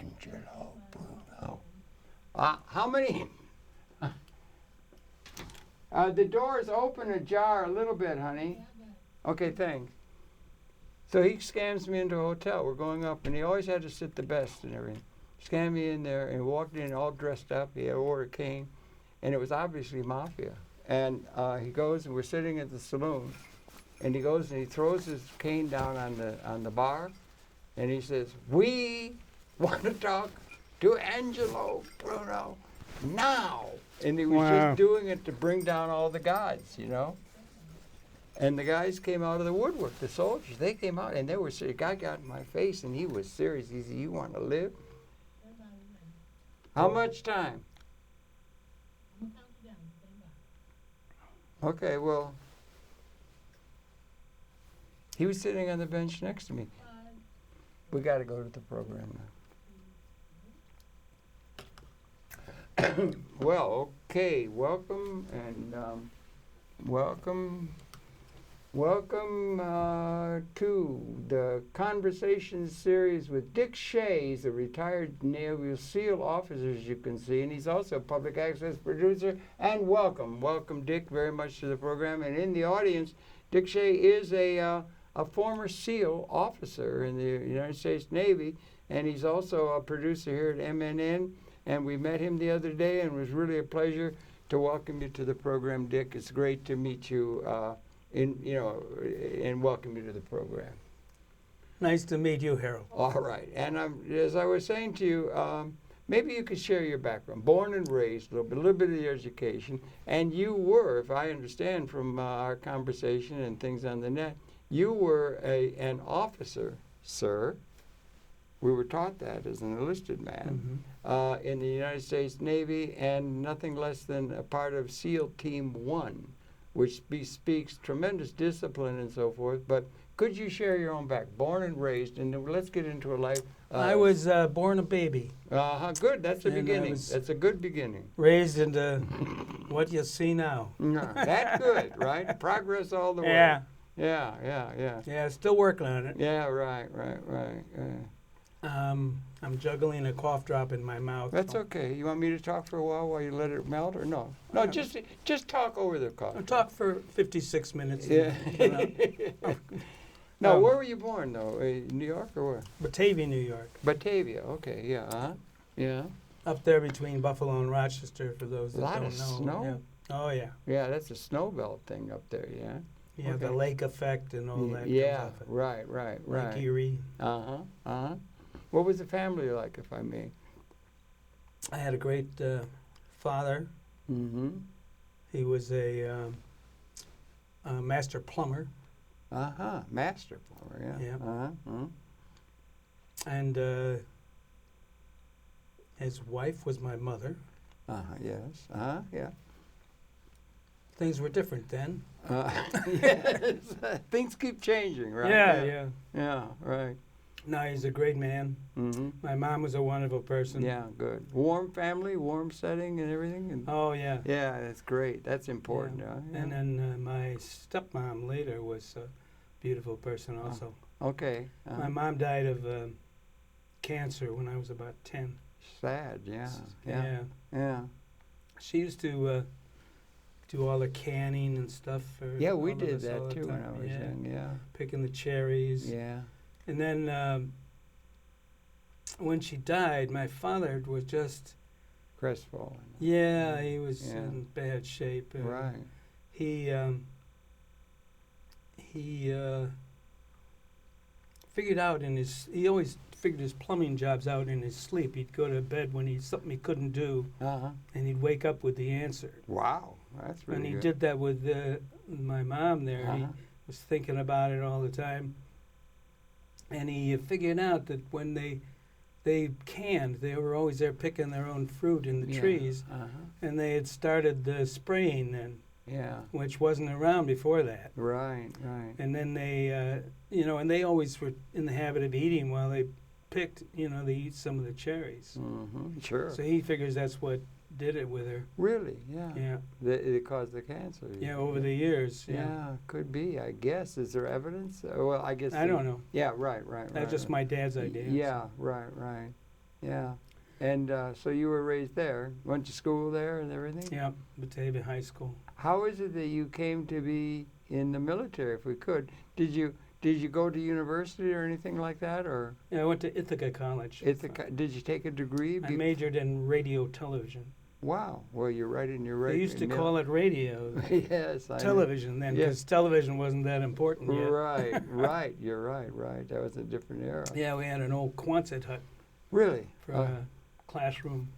Angelo Bruno. How many? The door's open ajar a little bit, honey. Okay, thanks. So he scams me into a hotel. We're going up, and he always had to sit the best and everything. Scammed me in there and walked in all dressed up. He had ordered a cane, and it was obviously mafia. And he goes, and we're sitting at the saloon, and he goes and he throws his cane down on the bar, and he says, "We want to talk to Angelo Bruno now." And he was just doing it to bring down all the gods, you know. And the guys came out of the woodwork, the soldiers. They came out, and they were serious. The guy got in my face, and he was serious. He said, "You want to live? How much time?" Okay, well, he was sitting on the bench next to me. We got to go to the program now. Well, okay, welcome, and welcome to the Conversation series with Dick Shea. He's a retired Navy SEAL officer, as you can see, and he's also a public access producer. And welcome, Dick, very much to the program. And in the audience, Dick Shea is a former SEAL officer in the United States Navy, and he's also a producer here at MNN. And we met him the other day, and it was really a pleasure to welcome you to the program, Dick. It's great to meet you, and welcome you to the program. Nice to meet you, Harold. All right. And as I was saying to you, maybe you could share your background. Born and raised, a little bit of your education. And you were, if I understand from our conversation and things on the net, you were an officer, sir. We were taught that as an enlisted man in the United States Navy, and nothing less than a part of SEAL Team 1, which speaks tremendous discipline and so forth. But could you share your own back? Born and raised, and let's get into a life. I was born a baby. Good. That's a beginning. That's a good beginning. Raised into what you see now. That's good, right? Progress all the way. Yeah. Yeah, still working on it. Yeah, right. I'm juggling a cough drop in my mouth. That's okay. You want me to talk for a while you let it melt, or no? No, just talk over the cough. I'll talk for 56 minutes. Yeah. Now, where were you born, though? New York or where? Batavia, New York. Batavia, okay, yeah. Yeah. Up there between Buffalo and Rochester, for those that don't know. A lot of snow? Yeah. Oh, yeah. Yeah, that's a snow belt thing up there, yeah. Yeah, okay. The lake effect and all that. Yeah, right. Lake Erie. What was the family like, if I may? I had a great father. Mm-hmm. He was a master plumber. Master plumber, yeah. And his wife was my mother. Yes. Yeah. Things were different then. Yes. Things keep changing, right? Yeah, right. No, he's a great man. Mm-hmm. My mom was a wonderful person. Yeah, good. Warm family, warm setting and everything? Oh, yeah. Yeah, that's great. That's important. Yeah. Yeah. And then my stepmom later was a beautiful person also. Okay. My mom died of cancer when I was about 10. Sad, yeah. She used to do all the canning and stuff. Yeah, we did that too when I was young, yeah. Picking the cherries. Yeah. And then when she died, my father was just crestfallen. Yeah, he was in bad shape. Right. He figured out he always figured his plumbing jobs out in his sleep. He'd go to bed when something he couldn't do, and he'd wake up with the answer. Wow, that's really good. And he did that with my mom there. He was thinking about it all the time. And he figured out that when they canned, they were always there picking their own fruit in the trees, and they had started the spraying then, which wasn't around before that. Right. And then they, and they always were in the habit of eating while they picked, they eat some of the cherries. Mm-hmm. Sure. So he figures that's what did it with her. Really? Yeah. Yeah. It caused the cancer. Yeah, over the years. Yeah, could be, I guess. Is there evidence? Well, I guess. I don't know. Yeah, right. That's just my dad's idea. Yeah, right. Yeah. And so you were raised there, went to school there and everything? Yeah, Batavia High School. How is it that you came to be in the military, if we could? Did you go to university or anything like that, or? Yeah, I went to Ithaca College. Did you take a degree? I majored in radio television. Wow. Well, you're right in your right. They used to call it radio. Yes. Television then, because television wasn't that important yet. Right, right. You're right. That was a different era. Yeah, we had an old Quonset hut. Really? For a classroom.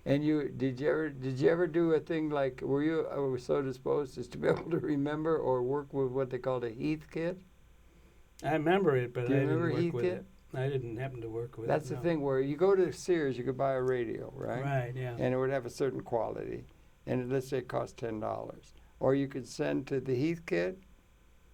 And did you ever do a thing like, were you so disposed as to be able to remember or work with what they called a Heath kit? I remember it, but I didn't work Heath with kit? it. I didn't happen to work with That's it. the thing where you go to Sears, you could buy a radio, right? Right, yeah. And it would have a certain quality. And let's say it cost $10. Or you could send to the Heath kit,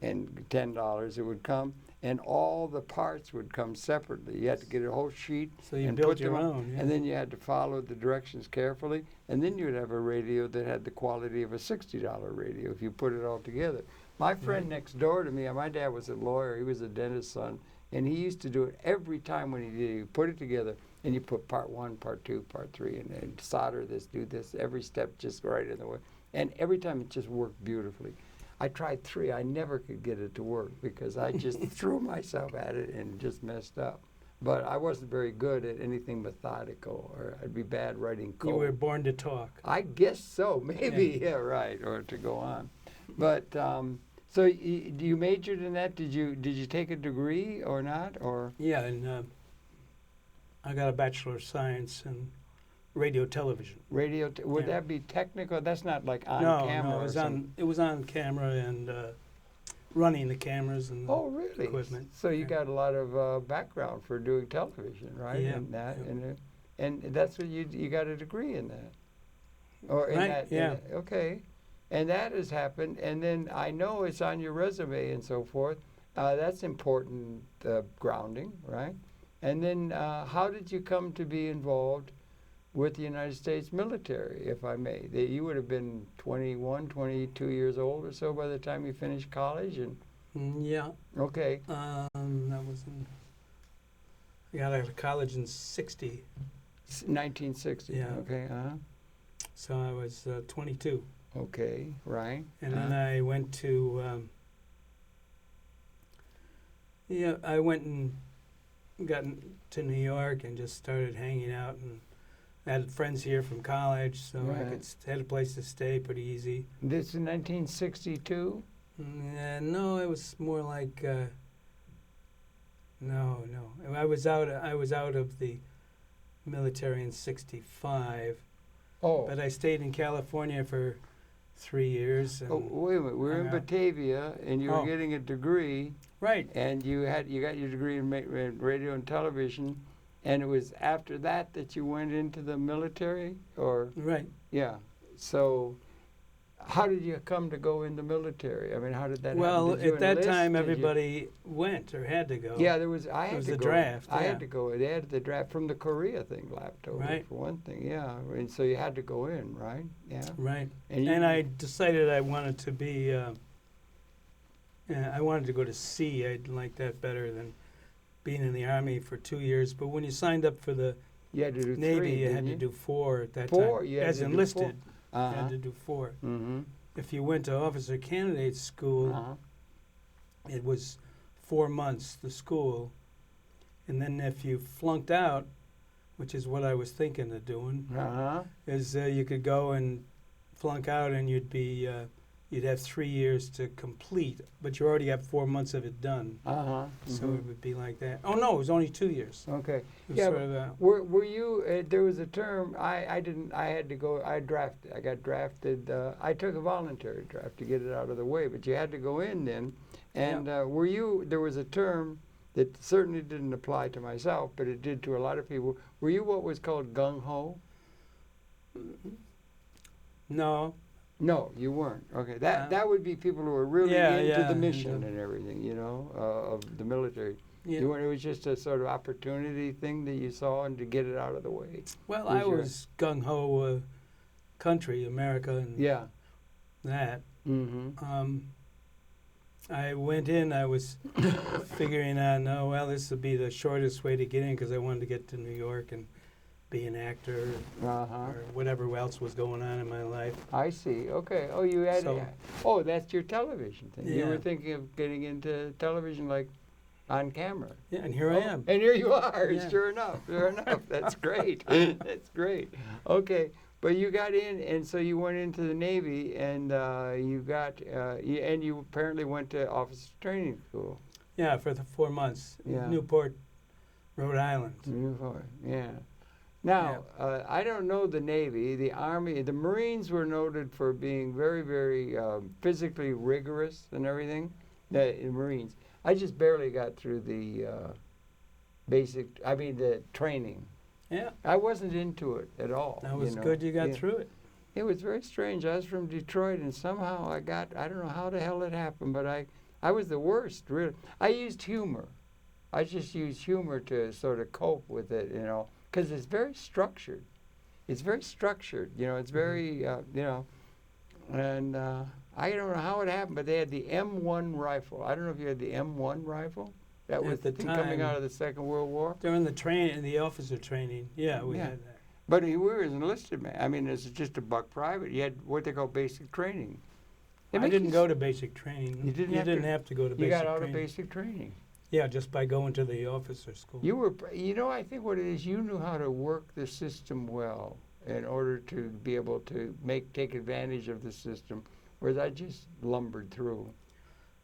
and $10 it would come, and all the parts would come separately. You had to get a whole sheet. So you and built put them your on, own. Yeah. And then you had to follow the directions carefully. And then you would have a radio that had the quality of a $60 radio if you put it all together. My friend next door to me, my dad was a lawyer. He was a dentist's son. And he used to do it every time when he did it. You put it together, and you put part 1, part 2, part 3, and solder this, do this, every step just right in the way. And every time it just worked beautifully. I tried 3. I never could get it to work because I just threw myself at it and just messed up. But I wasn't very good at anything methodical, or I'd be bad writing code. You were born to talk. I guess so, maybe, yeah, right, or to go on. But so you majored in that? Did you take a degree or not, or? Yeah, and I got a Bachelor of Science in radio television. Would that be technical? That's not like on camera. No, it was on camera and running the cameras and really? equipment. So you got a lot of background for doing television, right? Yeah. And that, and that's what you got a degree in that, or in right? that. Yeah. Okay, and that has happened. And then I know it's on your resume and so forth. That's important grounding, right? And then how did you come to be involved with the United States military, if I may? You would have been 21, 22 years old or so by the time you finished college, and yeah. okay. That was I got out of college in 1960. 1960. Yeah. Okay. So I was 22. Okay. Right. And then I went to. I went and got to New York and just started hanging out, and I had friends here from college, so I had a place to stay pretty easy. This in 1962? No, it was more like no. I was out of the military in 1965. Oh. But I stayed in California for 3 years. And wait a minute. We're in Batavia, and you were getting a degree. Right. And you got your degree in radio and television. And it was after that you went into the military, or? Right. Yeah. So, how did you come to go in the military? I mean, how did that happen? Well, Did you at that enlist? time, everybody went or had to go. Yeah, I had to go. It was the draft. I had to go. They had the draft from the Korea thing lapped over, right. for one thing. Yeah, and so you had to go in, right? Yeah. Right. And I decided I wanted to be. I wanted to go to sea. I'd like that better than being in the Army for 2 years. But when you signed up for the Navy, you had to do 4 at that time. You as enlisted, you had to do 4. Mm-hmm. If you went to officer candidate school, it was 4 months, the school. And then if you flunked out, which is what I was thinking of doing, is you could go and flunk out and you'd be... you'd have 3 years to complete, but you already have 4 months of it done. So it would be like that. Oh no, it was only 2 years. Okay. Yeah. Were you? There was a term. I didn't. I had to go. I got drafted. I took a voluntary draft to get it out of the way. But you had to go in then. And were you? There was a term that certainly didn't apply to myself, but it did to a lot of people. Were you what was called gung ho? No. No, you weren't. Okay, that would be people who were really into the mission and everything, of the military. Yeah. You weren't. It was just a sort of opportunity thing that you saw, and to get it out of the way. Well, I was gung ho, country, America, and that. Mm-hmm. I went in. I was figuring out, no, well, this would be the shortest way to get in because I wanted to get to New York and be an actor or whatever else was going on in my life. I see. Okay. Oh, you had. So- Oh, that's your television thing. You Yeah. were thinking of getting into television, like on camera. Yeah, and here I am. And here you are. Yeah. Sure enough. Sure enough. That's great. That's great. Okay. But you got in, and so you went into the Navy, and you got, and you apparently went to officer training school. Yeah, for the 4 months. Yeah. Newport, Rhode Island. Yeah. Now, I don't know the Navy. The Army, the Marines were noted for being very, very physically rigorous and everything. The Marines. I just barely got through the the training. Yeah. I wasn't into it at all. That was good you got through it. It was very strange. I was from Detroit, and somehow I don't know how the hell it happened, but I was the worst, really. I used humor. I just used humor to sort of cope with it, because it's very structured. It's very structured, it's very, and I don't know how it happened, but they had the M1 rifle. I don't know if you had the M1 rifle. That was At the coming time, out of the Second World War. during the officer training. Yeah, we had that. But we were an enlisted man. I mean, as just a buck private, you had what they call basic training. I didn't go to basic training. You didn't have to go to basic training. You got out of basic training. Yeah, just by going to the officer school. You were, I think what it is, you knew how to work the system well in order to be able to take advantage of the system, whereas I just lumbered through.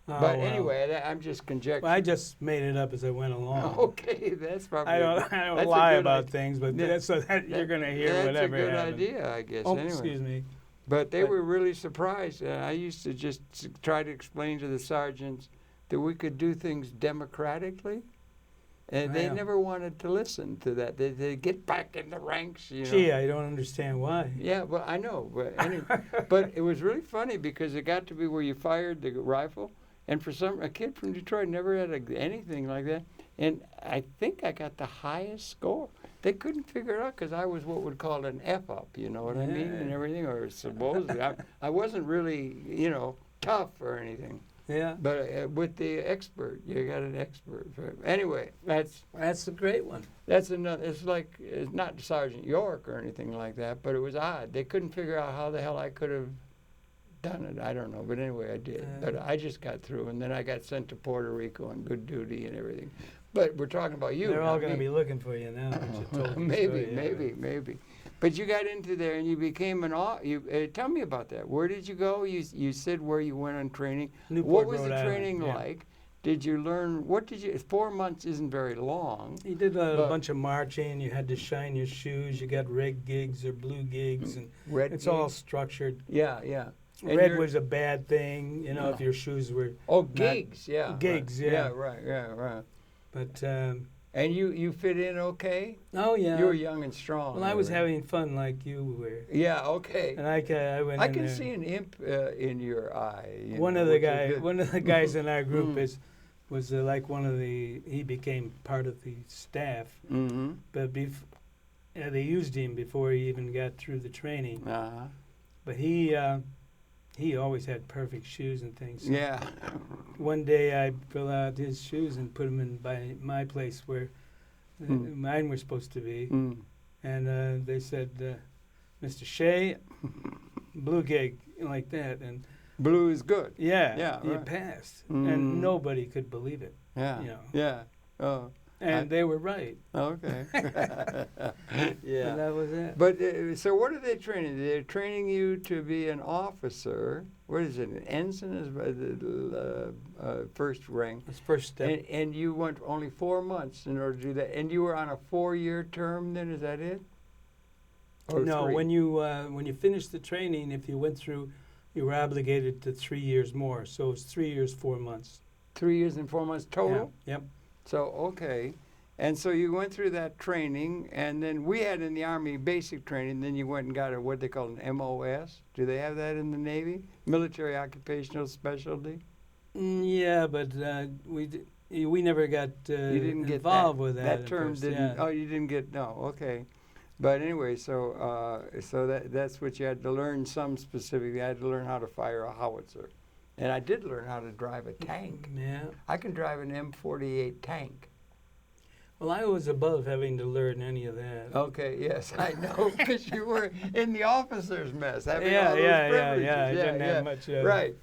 Oh, But well. anyway, I'm just conjecturing. Well, I just made it up as I went along. Okay, that's probably. I don't that's a lie good about idea. things, but Yeah. that's so that you're going to hear whatever That's a good happened. idea, I guess. Oh, anyway. excuse me. But they But- were really surprised. I used to just try to explain to the sergeants that we could do things democratically. And they Wow. never wanted to listen to that. They get back in the ranks, Gee, I don't understand why. Yeah, well, I know. But anyway, but it was really funny because it got to be where you fired the rifle. And for a kid from Detroit never had anything like that. And I think I got the highest score. They couldn't figure it out because I was what would call an F-up, you know what I mean, and everything, or supposedly. I wasn't really, tough or anything. Yeah. But with the expert, you got an expert. Anyway, that's a great one. that's another. It's not Sergeant York or anything like that, but it was odd. They couldn't figure out how the hell I could have done it. I don't know, but anyway, I did. But I just got through, and then I got sent to Puerto Rico on good duty and everything. But we're talking about you. They're all going to me. be looking for you now. that you told the maybe, story, maybe. But you got into there and you became tell me about that. Where did you go? You said where you went on training. Newport, What was Rhode the Island, training yeah. like? Did you learn? 4 months isn't very long. You did a bunch of marching. You had to shine your shoes. You got red gigs or blue gigs, and it's all structured. Yeah. And Red was a bad thing, if your shoes were. Gigs, yeah. Gigs, right. yeah. Right. But. And you fit in okay? Oh yeah. You were young and strong. Well, I was having fun like you were. Yeah. Okay. And I went. I in can there. see an imp in your eye. One of the guys in our group was like he became part of the staff. Mm-hmm. But they used him before he even got through the training. Uh-huh. But he always had perfect shoes and things. So Yeah. one day I pulled out his shoes and put them in by my place where mine were supposed to be. Mm. And they said, Mr. Shea, blue gig, like that. And Blue is good. yeah, you right. passed. Mm. And nobody could believe it. Yeah. You know. Yeah. Oh. And they were right. Okay. Yeah. And that was it. But so what are they training? They're training you to be an officer. What is it? An ensign is the first rank. That's first step. And you went only 4 months in order to do that. And you were on a 4-year term then, is that it? Or No, 3? when you finished the training, if you went through, you were obligated to 3 years more. So it's 3 years, 4 months. 3 years and 4 months total? Yeah. Yep. So, okay. And so you went through that training, and then we had in the Army basic training, then you went and got what they call an MOS. Do they have that in the Navy? Military Occupational Specialty? Yeah, but we never got You didn't get involved with that. That at term first, didn't, yeah. oh, you didn't get, no, okay. But anyway, so that's what you had to learn some specifically. You had to learn how to fire a howitzer. And I did learn how to drive a tank. Yeah. I can drive an M48 tank. Well, I was above having to learn any of that. Okay, yes, I know, because you were in the officer's mess, having all those Yeah. privileges. I didn't have much. Right.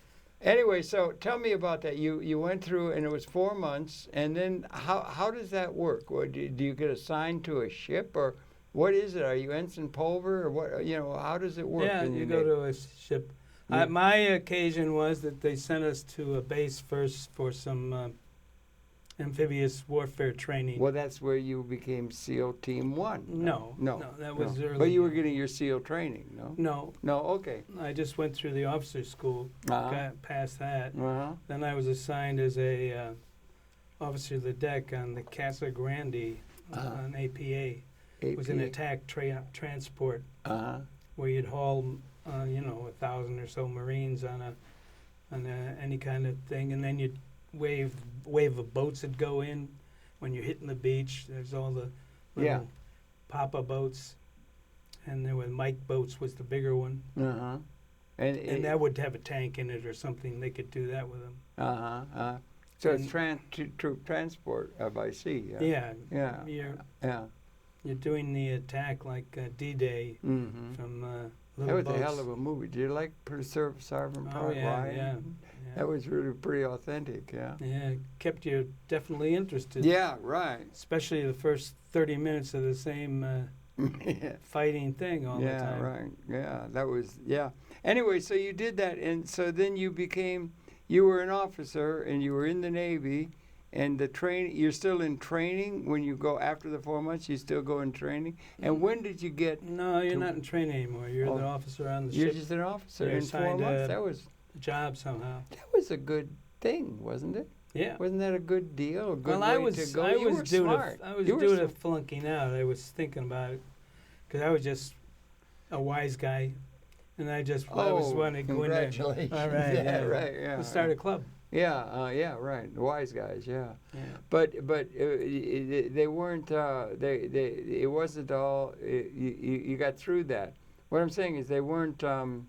Anyway, so tell me about that. You went through, and it was 4 months, and then how does that work? Or do you get assigned to a ship, or what is it? Are you Ensign Pulver, or what? You know, how does it work? Yeah, you go to a ship. Yeah. My occasion was that they sent us to a base first for some amphibious warfare training. Well, that's where you became SEAL Team 1. No, that was early. But you were getting your SEAL training, no? No, okay. I just went through the officer school, got past that. Then I was assigned as a officer of the deck on the Casa Grande on APA. It was an attack transport where you'd haul, 1,000 or so Marines on any kind of thing, and then you'd wave of boats that go in when you're hitting the beach. There's all the little Papa boats, and there were Mike boats was the bigger one. And that would have a tank in it or something. They could do that with them. So it's troop transport by sea. You're doing the attack like D-Day from that was boats. a hell of a movie. Did you like Sergeant Park Ryan? Yeah. That was really pretty authentic, yeah. Yeah, kept you definitely interested. Yeah, right. Especially the first 30 minutes of the same fighting thing all the time. Yeah, right. Yeah, that was, Anyway, so you did that, and so then you were an officer, and you were in the Navy, and you're still in training when you go after the 4 months, you still go in training? And when did you get... No, you're not in training anymore. You're the officer on the ship. You're just an officer in 4 months? That was... job somehow. That was a good thing, wasn't it? Yeah. Wasn't that a good deal? A good way I was to go? I You was were due smart. to I was due to flunking out. I was thinking about it because I was just a wise guy, and I was wanting to go in there. Congratulations! All right, right, yeah. Let's start a club. Yeah, right. The wise guys, yeah. But they weren't. It wasn't all. You got through that. What I'm saying is they weren't. You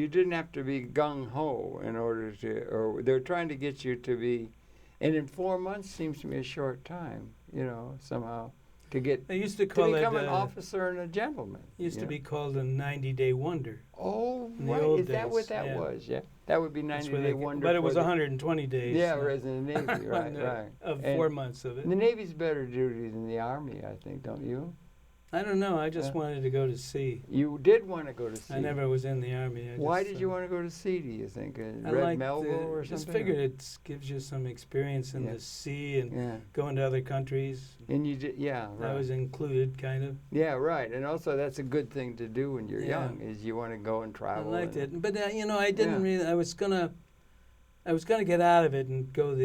didn't have to be gung ho in order to, or they're trying to get you to be, and in 4 months seems to me a short time, somehow to get. They used to call become it an officer and a gentleman. Used to be called a 90-day wonder. Oh, in the right. old Is that days. what that was? Yeah, that would be 90-day wonder. But it was 120 days. Yeah, whereas in the Navy, right. Of 4 months of it. The Navy's better duty than the Army, I think, don't you? I don't know. I just wanted to go to sea. You did want to go to sea. I never was in the Army. Why did you want to go to sea, do you think? I Red Melville or something? Just figured it gives you some experience in the sea and going to other countries. And you did, right. That was included, kind of. Yeah, right. And also that's a good thing to do when you're young, is you want to go and travel. I liked it. But, I didn't really, I was gonna get out of it and go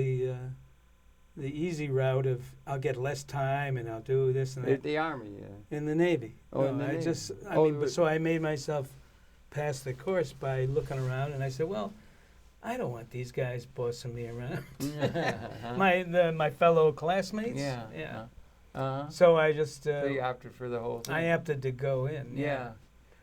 the easy route of I'll get less time and I'll do this and that. At the Army, yeah. In the Navy. In the Navy. So I made myself pass the course by looking around, and I said, well, I don't want these guys bossing me around. My fellow classmates. So I just. So you opted for the whole thing. I opted to go in. Yeah.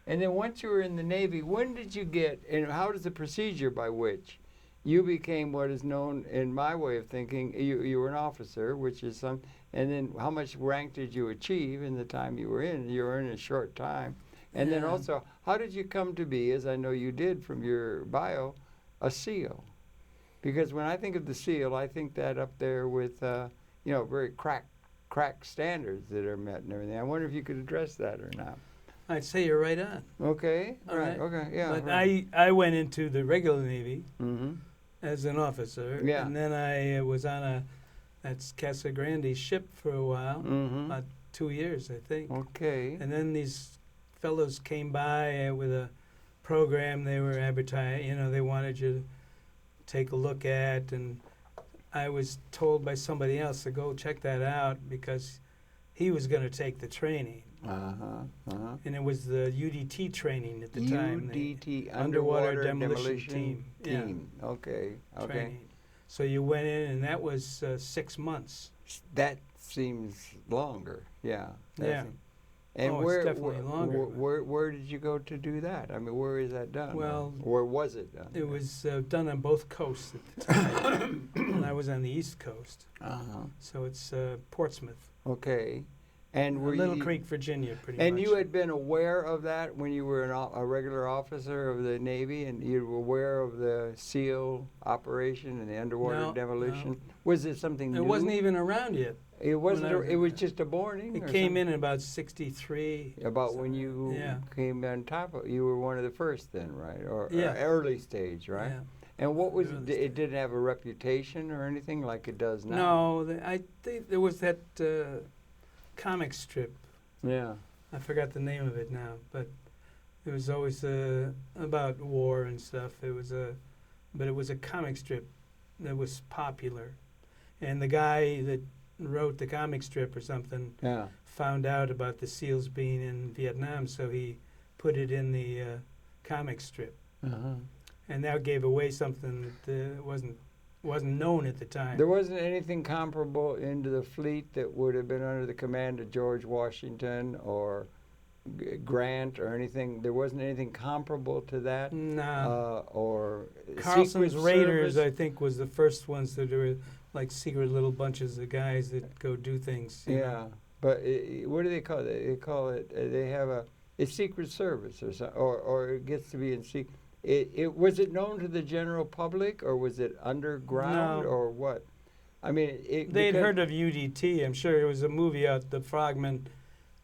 And then once you were in the Navy, when did you get? And how does the procedure by which you became what is known, in my way of thinking, you were an officer, which is and then how much rank did you achieve in the time you were in? You were in a short time. And then also, how did you come to be, as I know you did from your bio, a SEAL? Because when I think of the SEAL, I think that up there with, very crack standards that are met and everything. I wonder if you could address that or not. I'd say you're right on. Okay. All right. Okay. Yeah. But right. I went into the regular Navy. Mm-hmm. As an officer, yeah. And then I was on that Casa Grande ship for a while, about 2 years, I think. Okay. And then these fellows came by with a program they were advertising. They wanted you to take a look at, and I was told by somebody else to go check that out because he was going to take the training. And it was the UDT training at the time. UDT, Underwater Demolition Team. Yeah. Okay. Training. So you went in, and that was 6 months. That seems longer. Yeah. And Oh, it's definitely longer, but- where did you go to do that? I mean, where is that done? Well, where was it done? It was done on both coasts at the time, and I was on the East Coast. So it's Portsmouth, Okay. And were Little you, Creek, Virginia, pretty and much. you had been aware of that when you were a regular officer of the Navy, and you were aware of the SEAL operation and the underwater No, demolition? Was it something new? It wasn't even around yet. It wasn't. when I was It in was there. just a morning. It or came something? in about 63. About when you Yeah. came on top of. You were one of the first then, right? Or Yeah. early stage, right? Yeah. And what was Early it? It didn't have a reputation or anything like it does now. No, I think there was that comic strip. Yeah. I forgot the name of it now, but it was always about war and stuff. But it was a comic strip that was popular, and the guy that wrote the comic strip or something Yeah. found out about the SEALs being in Vietnam, so he put it in the comic strip, Uh-huh. and that gave away something that wasn't known at the time. There wasn't anything comparable into the fleet that would have been under the command of George Washington or Grant or anything. There wasn't anything comparable to that. No. Or Carlson's Secret Raiders, Service? I think, was the first ones that were like secret little bunches of guys that go do things. you know. Yeah, but what do they call it? They call it. They have it's Secret Service or so, or it gets to be in secret. It was it known to the general public, or was it underground, No. or what? I mean, They'd heard of UDT. I'm sure it was a movie out, the Frogman,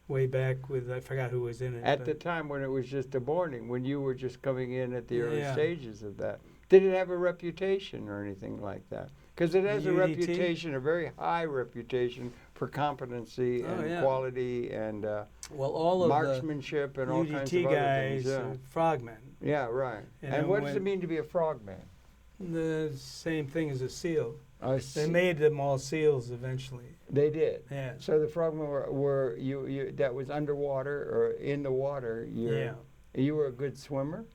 way back with, I forgot who was in it. at but- the time when it was just a morning, when you were just coming in at the early Yeah. stages of that. Did it have a reputation or anything like that? Because it has a UDT? reputation, a very high reputation for competency Oh, and yeah. quality and Well, all of marksmanship and the all kinds UDT of other guys, things. Yeah. Frogmen. Yeah, right. You And know, what does when- it mean to be a frogman? The same thing as a SEAL. I They see. made them all SEAls eventually. They did. Yeah. So the frogmen were you that was underwater or in the water. Yeah. You were a good swimmer.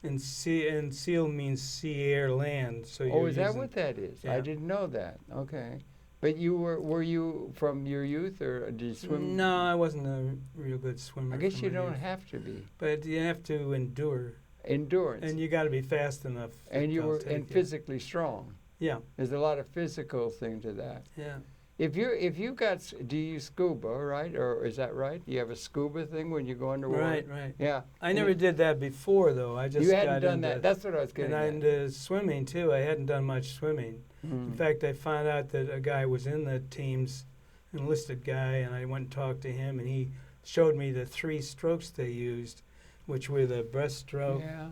And SEAL means sea, air, land. So Oh, you're is that using- what that is? I Yeah. didn't know that. Okay. But were you from your youth or did you swim? No, I wasn't a real good swimmer. I guess from you my don't youth. have to be. But you have to endure, Endurance. and you got to be fast enough. And you they'll were take you. physically strong. Yeah, There's a lot of physical thing to that. yeah. If you got, do you scuba, right? Or is that right? You have a scuba thing when you go underwater? Right. Yeah. I never did that before, though. I just You got hadn't done into, that. That's what I was getting and at. into swimming too. I hadn't done much swimming. In fact, I found out that a guy was in the team's enlisted guy, and I went and talked to him, and he showed me the 3 strokes they used, which were the breaststroke Yeah.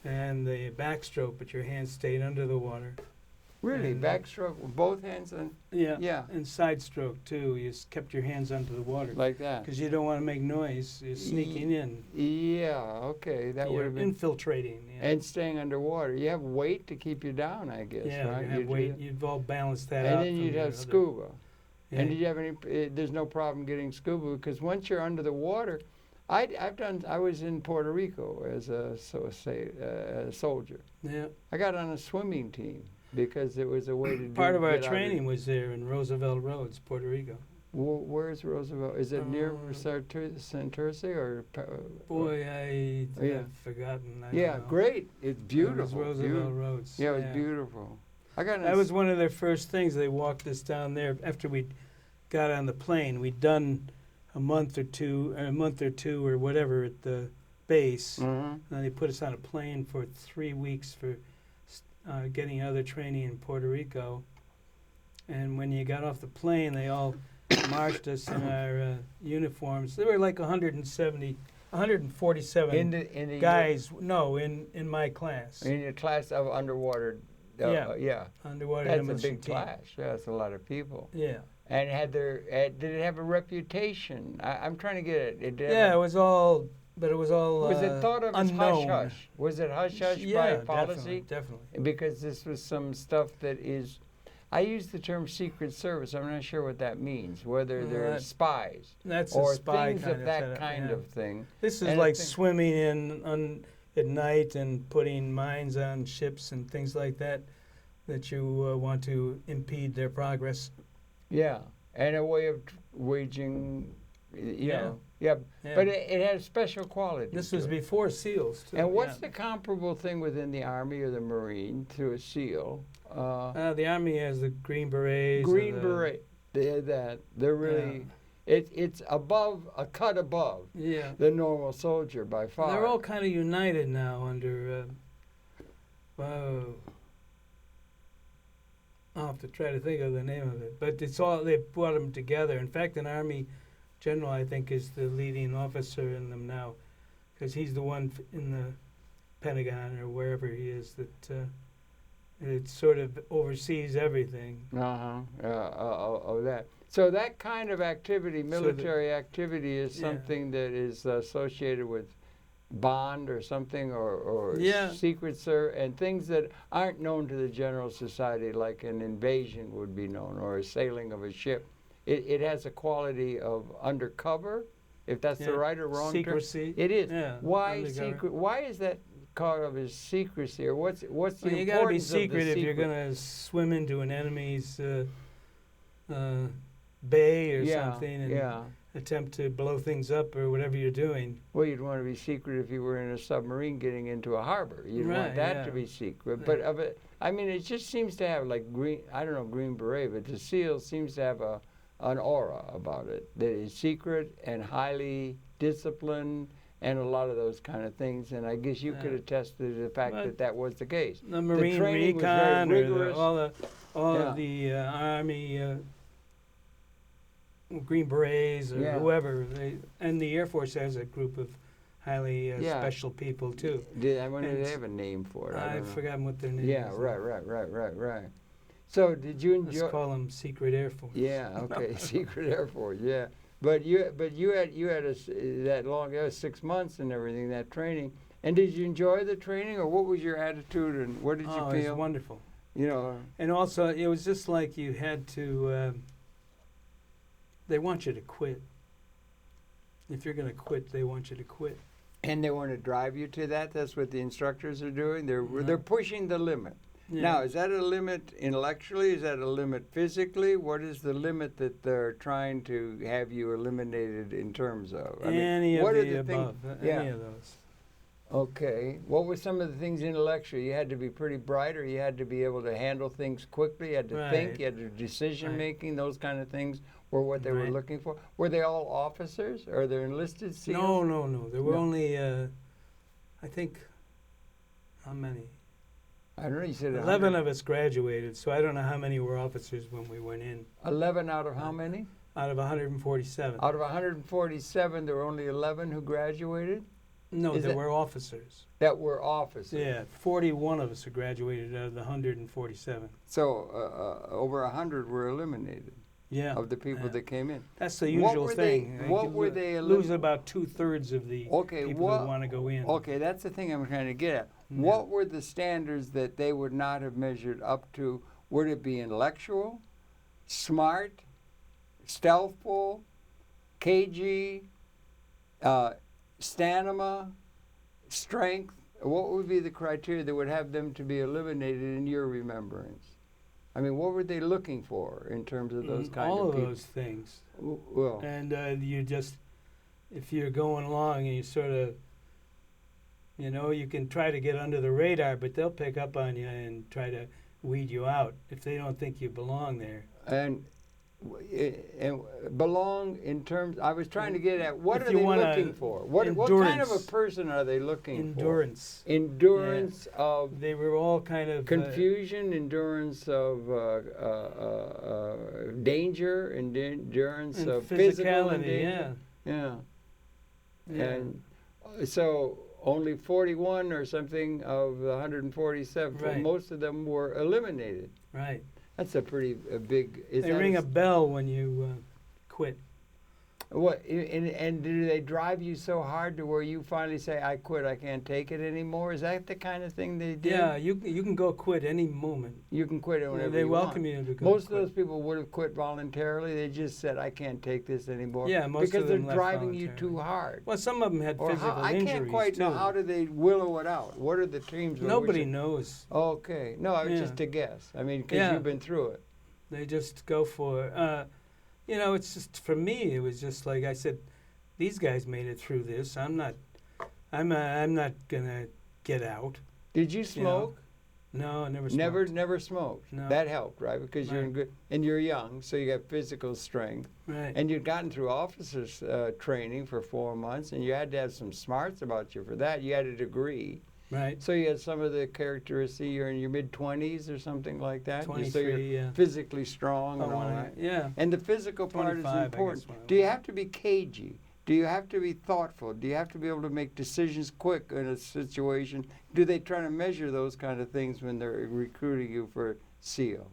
and the backstroke, but your hands stayed under the water. Really? And, Backstroke with both hands and Yeah. yeah, And side stroke too. You kept your hands under the water like that. because you don't want to make noise. You're sneaking in. Yeah, okay. That would You're have been infiltrating. Yeah. and staying underwater. You have weight to keep you down, I guess, yeah, right? you have You'd weight. do- You've all balanced that and out. then from you'd your have other- scuba. Yeah. And did you have any? There's no problem getting scuba because once you're under the water, I was in Puerto Rico as a soldier. Yeah. I got on a swimming team because it was a way to Part of our get out training was there in Roosevelt Roads, Puerto Rico. Where's Roosevelt? Is it near Santurce or? Boy, I Yeah. have forgotten. I don't Yeah, know. great. It's It beautiful. was Roosevelt Roads. Yeah, it was beautiful. I got. That was one of their first things. They walked us down there after we got on the plane. We'd done a month or two or whatever at the base. Mm-hmm. And then they put us on a plane for 3 weeks for getting other training in Puerto Rico. And when you got off the plane, they all marched us in our uniforms. There were like 147 in the guys. No, in my class. in your class of underwater. Yeah. Underwater That's a demolition big team. class. Yeah, that's a lot of people. Yeah. And did it have a reputation? I'm trying to get it. Yeah, it was all, but it was all Was it thought of as unknown. hush hush? Was it hush hush Yeah, by policy? definitely. Because this was some stuff that is. I use the term Secret Service. I'm not sure what that means. Whether they're that- spies That's or a spy things kind of that setup, kind yeah. of thing. This is And like I think- swimming at night and putting mines on ships and things like that you want to impede their progress. Yeah, and a way of waging You know, yeah. But it had a special quality. This to was it. before SEALs, too. And what's the comparable thing within the Army or the Marine to a SEAL? The Army has the Green Berets. Green Beret. They're really. It's above a cut above the normal soldier by far. They're all kind of united now under. I'll have to try to think of the name of it, but it's all they brought them together. In fact, an Army general, I think, is the leading officer in them now, because he's the one in the Pentagon or wherever he is that it sort of oversees everything. That. So that kind of activity, military activity, is something that is associated with bond or something, or secret service, and things that aren't known to the general society, like an invasion would be known, or a sailing of a ship. It has a quality of undercover, if that's the right or wrong secrecy. term. It is. Yeah, why undercover. secret? Why is that called of as secrecy, or what's the importance of the secret? You got to be secret if you're going to swim into an enemy's bay or something and attempt to blow things up or whatever you're doing. Well, you'd want to be secret if you were in a submarine getting into a harbor. You'd want that to be secret. Yeah. But of it, I mean, it just seems to have like Green Beret, but the SEAL seems to have an aura about it that is secret and highly disciplined and a lot of those kind of things. And I guess you could attest to the fact that that was the case. The Marine Recon or all of the Army Green Berets or whoever, and the Air Force has a group of highly special people too. I wonder if they have a name for it. I've forgotten what their name is. Yeah, right. So did you enjoy? Let's call them Secret Air Force. Yeah, okay, Secret Air Force. Yeah, but you had that long 6 months and everything, that training. And did you enjoy the training, or what was your attitude, and what did you feel? It was wonderful. You know. And also, it was just like you had to. They want you to quit. If you're going to quit, they want you to quit. And they want to drive you to that? That's what the instructors are doing? They're pushing the limit. Yeah. Now, is that a limit intellectually? Is that a limit physically? What is the limit that they're trying to have you eliminated in terms of? Any of the above. Any of those. Okay. What were some of the things intellectually? You had to be pretty bright, or you had to be able to handle things quickly, you had to think, you had to decision-making, those kind of things were what they were looking for. Were they all officers, or they enlisted SEALs? No. There were only, I think, how many? I don't know, you said 11 of us graduated, so I don't know how many were officers when we went in. 11 out of how many? Out of 147. Out of 147, there were only 11 who graduated? No, there were officers. That were officers? Yeah, 41 of us who graduated out of the 147. So over 100 were eliminated? Yeah. Of the people that came in? That's the usual thing. What were they lose about 2/3 of the people who want to go in. Okay, that's the thing I'm trying to get at. Yeah. What were the standards that they would not have measured up to? Would it be intellectual, smart, stealthful, cagey, stamina, strength? What would be the criteria that would have them to be eliminated in your remembrance? I mean, what were they looking for in terms of those kind of people? All of those things. Well, and you just, if you're going along and you sort of, you can try to get under the radar, but they'll pick up on you and try to weed you out if they don't think you belong there. And belong in terms, I was trying to get at, what are they looking for? What kind of a person are they looking for? Endurance of... They were all kind of... Confusion, endurance of danger, endurance of physical danger. Yeah. And so only 41 or something of the 147, most of them were eliminated. Right. That's a pretty big... They ring a bell when you quit. What? And do they drive you so hard to where you finally say, I quit, I can't take it anymore? Is that the kind of thing they did? Yeah, you can go quit any moment. You can quit whenever they you want. welcome you to go Most of those people would have quit voluntarily. They just said, I can't take this anymore. Yeah, most of them because they're driving you too hard. Well, some of them had physical injuries, I can't quite know, how do they willow it out? What are the teams? Nobody knows. Okay. No, I was just a guess. I mean, because you've been through it. They just go for You know, it's just, for me, it was just like I said, these guys made it through this. I'm not gonna get out. Did you smoke? No, I never smoked. Never smoked. No. That helped, right? Because you're in Right. good, and you're young, so you got physical strength. Right. And you'd gotten through officers training for 4 months, and you had to have some smarts about you for that. You had a degree. Right. So you had some of the characteristics. You're in your mid-20s or something like that. 23, so you're yeah. physically strong and Oh, all when that. yeah. And the physical part is 25, I important. guess, when I Do you was- have to be cagey? Do you have to be thoughtful? Do you have to be able to make decisions quick in a situation? Do they try to measure those kind of things when they're recruiting you for SEAL?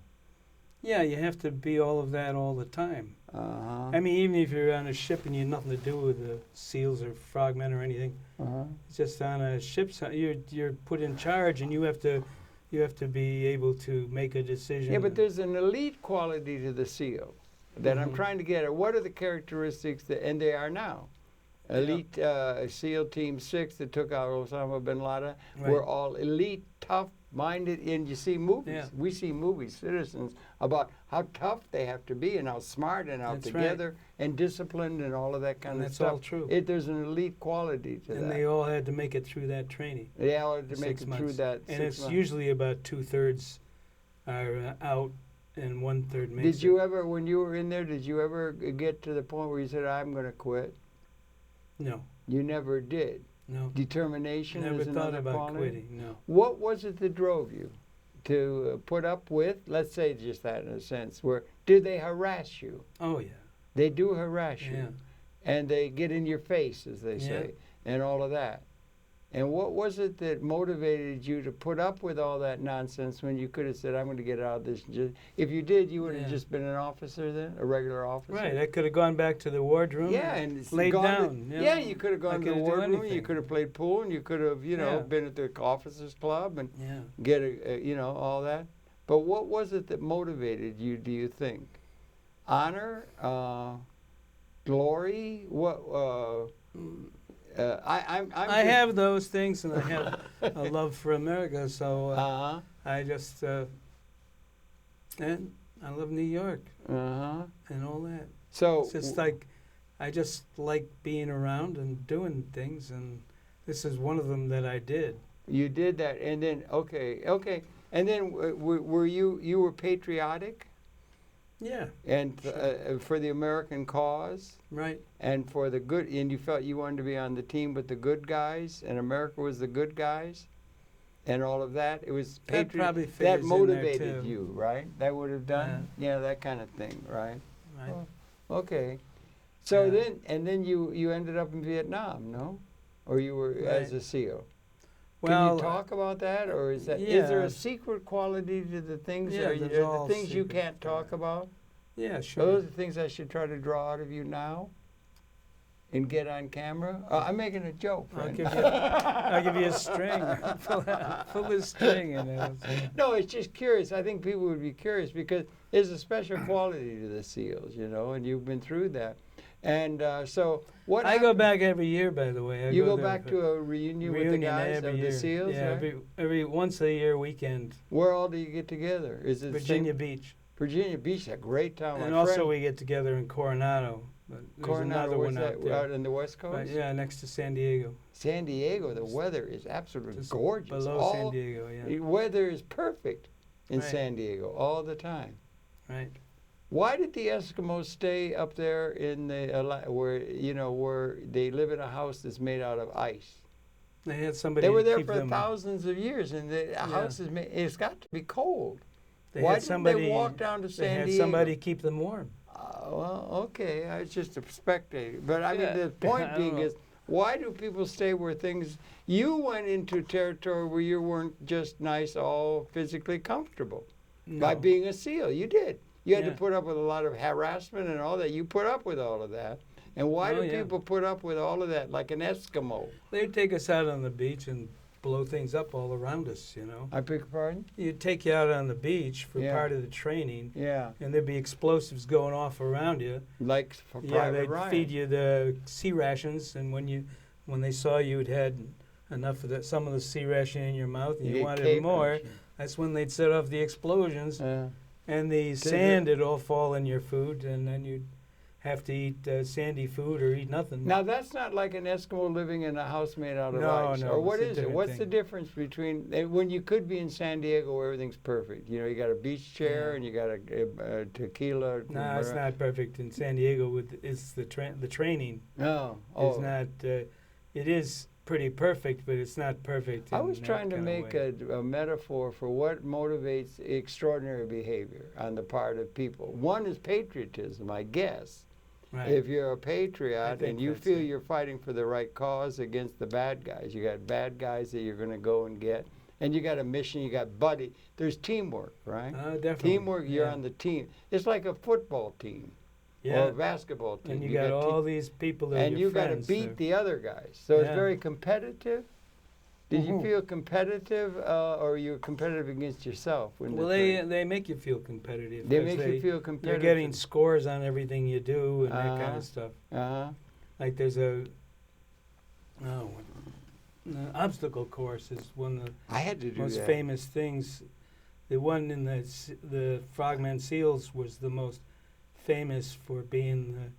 Yeah, you have to be all of that all the time. Uh-huh. I mean, even if you're on a ship and you have nothing to do with the SEALs or frogmen or anything, Uh-huh. it's just on a ship. You're put in charge, and you have to be able to make a decision. Yeah, but there's an elite quality to the SEAL that I'm Mhm. trying to get at. What are the characteristics that, and they are now, elite SEAL Team 6 that took out Osama bin Laden Right. were all elite, tough-minded, and you see movies. Yeah. We see movies, citizens, about how tough they have to be and how smart and how That's right. together and disciplined and all of that kind And of that's stuff. all true. There's an elite quality to And that. they all had to make it through that training. They all had to for make 6 it months. through that And 6 it's months. usually about 2/3 are out, and 1/3 makes Did you it. ever, when you were in there, did you ever get to the point where you said, I'm going to quit? No, You never did. no. Determination Never is thought another about quality. quitting. No. What was it that drove you to put up with, let's say just that in a sense, where did they harass you? Oh yeah. They do harass you. Yeah. And they get in your face, as they Yeah. say, and all of that. And what was it that motivated you to put up with all that nonsense when you could have said, I'm going to get out of this? If you did, you would have Yeah. just been an officer then, a regular officer? Right. I could have gone back to the wardroom. Yeah, and it's laid gone down. To, you yeah, know. you could have I gone to the could've do wardroom. You anything. could have played pool, and you could have, Yeah. been at the officers club and Yeah. get all that. But what was it that motivated you? Do you think honor, glory? What? I have those things, and I have a love for America. So I just and I love New York and all that. So It's just like I just like being around and doing things, and this is one of them that I did. you did that, and then okay, and then were you were patriotic Yeah. and Sure. for the American cause? Right. And for the good, and you felt you wanted to be on the team with the good guys, and America was the good guys, and all of that. It was That probably that figures in there, motivated too. you, right? That would have done, that kind of thing, right? Right. Okay. So Yeah. then you ended up in Vietnam, no? Or you were as Right. a SEAL. Well, Can you talk about that, or is there yeah. a secret quality to the things? Yeah, are there's there all the things you secret, can't talk about? Yeah, sure. Those are the things I should try to draw out of you now and get on camera. I'm making a joke, friend. I'll give you a string. Full of string in it. No, it's just curious. I think people would be curious because there's a special quality to the SEALs, and you've been through that. And so what I go happened- back every year, by the way. You go there back for to a reunion with the guys every of year. the SEALs, Yeah, right? every once a year weekend. Where all do you get together? Is it the Virginia same- Beach. Virginia Beach, a great town. And My also friend, we get together in Coronado. But there's Coronado, another where's one that? out there. Out in the West Coast? Right, yeah, next to San Diego. San Diego, the weather is absolutely Just gorgeous. below San Diego, yeah. The weather is perfect in Right. San Diego all the time. Right. Why did the Eskimos stay up there in the where they live in a house that's made out of ice? They had somebody They were to there keep for them. thousands of years, and the house is made. It's got to be cold. They Why had didn't somebody, they walk down to They San had Diego? somebody keep them warm. Well, okay, I was just a spectator. But I Yeah. mean, the point I don't being know. is, why do people stay where things? You went into territory where you weren't just nice, all physically comfortable by No. being a SEAL. You did. You had to Yeah. put up with a lot of harassment and all that. You put up with all of that. And why Oh, do yeah. people put up with all of that like an Eskimo? They'd take us out on the beach and blow things up all around us, I beg your pardon? You'd take you out on the beach for Yeah. part of the training, Yeah, and there'd be explosives going off around you. like for Yeah, Private they'd Ryan. feed you the sea rations, and when they saw you'd had enough of some of the sea ration in your mouth and you get wanted cake more, ration. that's when they'd set off the explosions, and the sand would all fall in your food, and then you'd have to eat sandy food or eat nothing. Now that's not like an Eskimo living in a house made out of No, ice. no, Or what it's a is it? different What's thing. the difference between when you could be in San Diego where everything's perfect? You know, you got a beach chair Yeah. and you got a tequila. No, it's not perfect in San Diego. It's the training No. is not. It is pretty perfect, but it's not perfect. I was in trying that to kind of make way. a metaphor for what motivates extraordinary behavior on the part of people. One is patriotism, I guess. Right. If you're a I patriot think and you that's feel it. you're fighting for the right cause against the bad guys, you got bad guys that you're going to go and get, and you got a mission, you got buddy. There's teamwork, right? Definitely. Teamwork, you're Yeah. on the team. It's like a football team or Yeah. a basketball team. And you got all te- these people that are and your you got to friends, beat so- the other guys. So it's Yeah. very competitive. Did you Mhm. feel competitive, or you were competitive against yourself? When Well, the training? they make you feel competitive. They 'cause make you feel competitive. You're getting scores on everything you do and that kind Uh-huh. of stuff. Uh-huh. Like there's the obstacle course is one of the I had to do most that. famous things. The one in the Frogman Seals was the most famous for being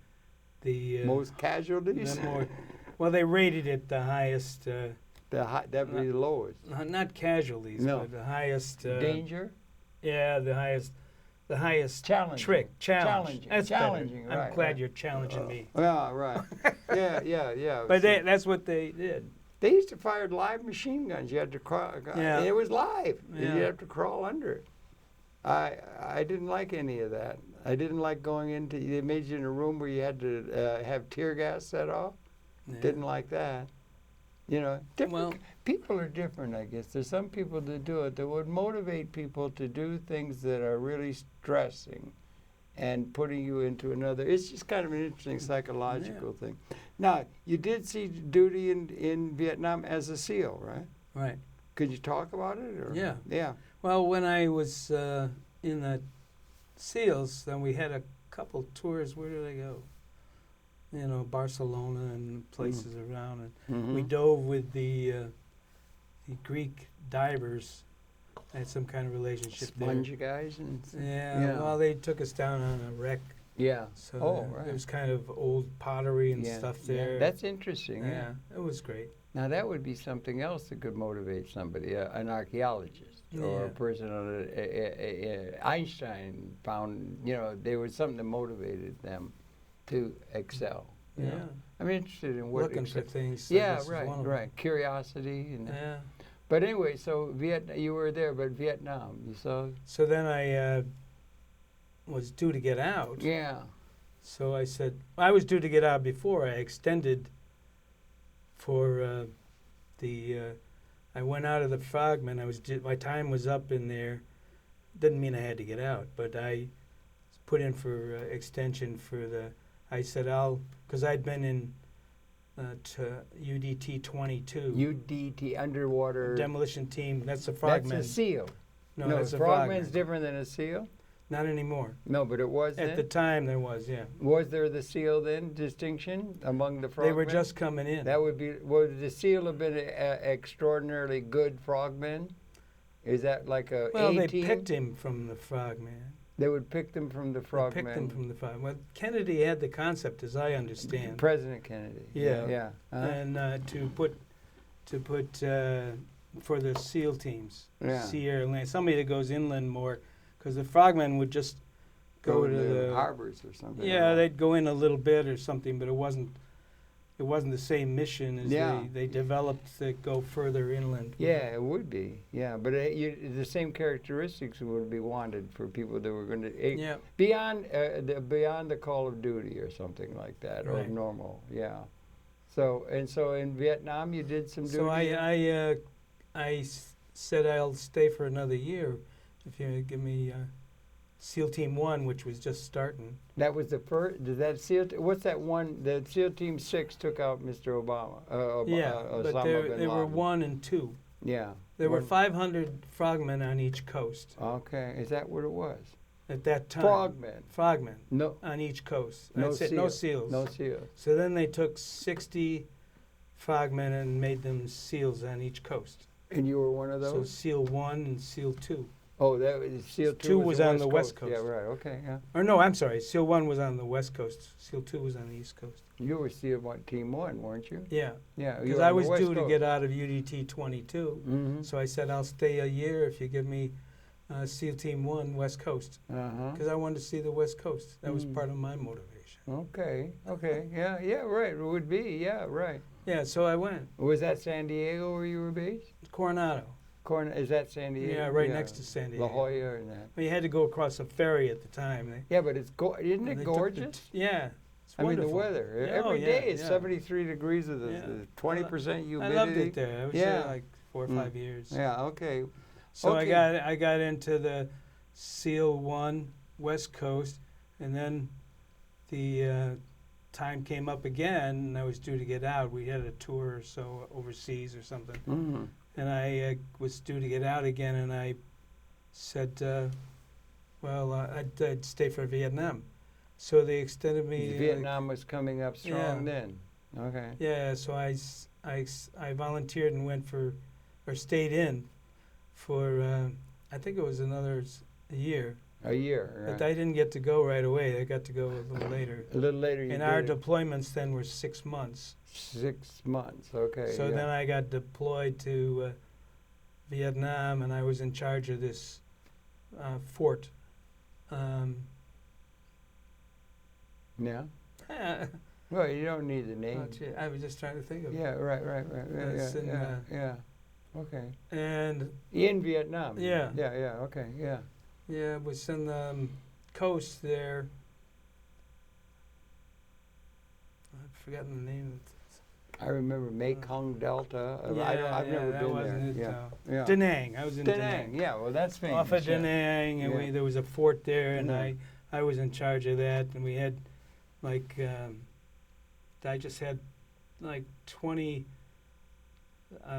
the Most casualties. more. Well, they rated it the highest. That would be the lowest. Not casualties, No. but the highest. Danger. Yeah, the highest Challenge. challenge. Challenging. That's Challenging, better. right, I'm glad right. you're challenging me. Yeah, right. yeah. But So that's what they did. they used to fire live machine guns. You had to crawl. Yeah. It was live. Yeah. You have to crawl under it. I didn't like any of that. I didn't like going into. They made you in a room where you had to have tear gas set off. Yeah. Didn't like that. You know, different Well- people are different, I guess. There's some people that do it that would motivate people to do things that are really stressing and putting you into another. It's just kind of an interesting psychological thing. Now, you did see duty in Vietnam as a SEAL, right? Right. Could you talk about it? Or? Yeah. Yeah. Well, when I was in the SEALs, then we had a couple tours. Where did I go? You know, Barcelona and places around. And we Mhm. dove with the Greek divers. I had some kind of relationship Sponge guys and there. Yeah, Yeah. well, they took us down on a wreck. yeah. So Oh, right. there was kind of old pottery and Yeah, stuff yeah. there. That's interesting. Yeah. It was great. Now that would be something else that could motivate somebody, an archaeologist or Yeah. a person on Einstein found, there was something that motivated them to excel. you know. Yeah. I'm interested in what Looking for excel. things. I Yeah, guess is one of them. right. Curiosity and. Yeah. But anyway, so you were there, but Vietnam, you saw. So then I was due to get out. Yeah. So I said, I was due to get out before. I extended for I went out of the Frogman. My time was up in there. Didn't mean I had to get out, but I put in for extension for the. I said because I'd been in to UDT 22. UDT, underwater. Demolition team. That's a That's Frogman. a SEAL. No, No, that's a Frogman's Frogman. different than a SEAL? Not anymore. No, but it was At then? the time, there was, yeah. Was there the SEAL then, distinction among the Frogmen? They were just coming in. That would be, would the SEAL have been an extraordinarily good Frogman? Is that like a Well, they A-team? picked him from the Frogman. They would pick them from the They Frogmen. picked him from the Frogman. Well, Kennedy had the concept, as I understand, President Kennedy. Yeah. Yeah. Uh-huh. and to put for the SEAL teams, Yeah. sea, air, land, somebody that goes inland more, because the Frogmen would just go to the harbors or something. Yeah, they'd go in a little bit or something, but it wasn't the same mission as Yeah. they developed to go further inland. Yeah, it would be. Yeah, but the same characteristics would be wanted for people that were going to Yeah. beyond the call of duty or something like that, or Right. normal. Yeah. So in Vietnam, you did some duty. So I said I'll stay for another year if you give me SEAL Team 1, which was just starting. That was the first. Did that SEAL? What's that one? The SEAL Team 6 took out Mr. Obama. But Osama bin there were Laden. 1 and 2. Yeah. There were One- 500 frogmen on each coast Okay, is that what it was? at that time. Frogmen. Frogmen No. on each coast. No That's it, no SEAls. No SEALs. So then they took 60 frogmen and made them SEAls on each coast. And you were one of So those? SEAL 1 and SEAL 2. Oh, that was SEAL 2 2 was on the West Yeah, Coast. right. Okay, yeah. Or no, I'm sorry. SEAL 1 was on the West Coast. SEAL 2 was on the East Coast. You were SEAL Team 1, weren't you? Yeah. Yeah. Because I was due to get out of UDT 22. Mm-hmm. So I said, I'll stay a year if you give me SEAL Team 1 West Coast. Uh-huh. Because I wanted to see the West Coast. That was part of my motivation. Okay. Yeah, right. It would be. Yeah, right. Yeah, so I went. Was that San Diego where you were based? Coronado. Is that San Diego? Yeah, right next to San Diego. La Jolla and that. Well, you had to go across a ferry at the time. Yeah, but isn't it gorgeous? Yeah. It's I mean, wonderful. the weather. Yeah, Every day is yeah. 73 degrees with the 20% humidity. I loved it there. I was there like 4 or 5 years. Yeah, okay. So I got into the SEAL 1 West Coast, and then the time came up again, and I was due to get out. We had a tour or so overseas or something. Mm-hmm. And I was due to get out again, and I said, I'd stay for Vietnam. So they extended me. Vietnam was coming up strong then. Okay. Yeah, so I volunteered and went stayed in for, I think it was another year. A year, right. But I didn't get to go right away. I got to go a little later. A little later. And our deployments then were 6 months. 6 months, okay. So then I got deployed to Vietnam, and I was in charge of this fort. Yeah. Well, you don't need the name. I was just trying to think of it. Yeah, right. Yeah. Okay. And in Vietnam. Yeah. Yeah. Okay. Yeah. Yeah, it was in the coast there. I've forgotten the name. I remember Mekong Delta. I've never been there. Yeah. Da Nang. I was in Da Nang. Yeah, well, that's famous. Off of Da Nang, and there was a fort there, and I was in charge of that, and we had like I just had like 20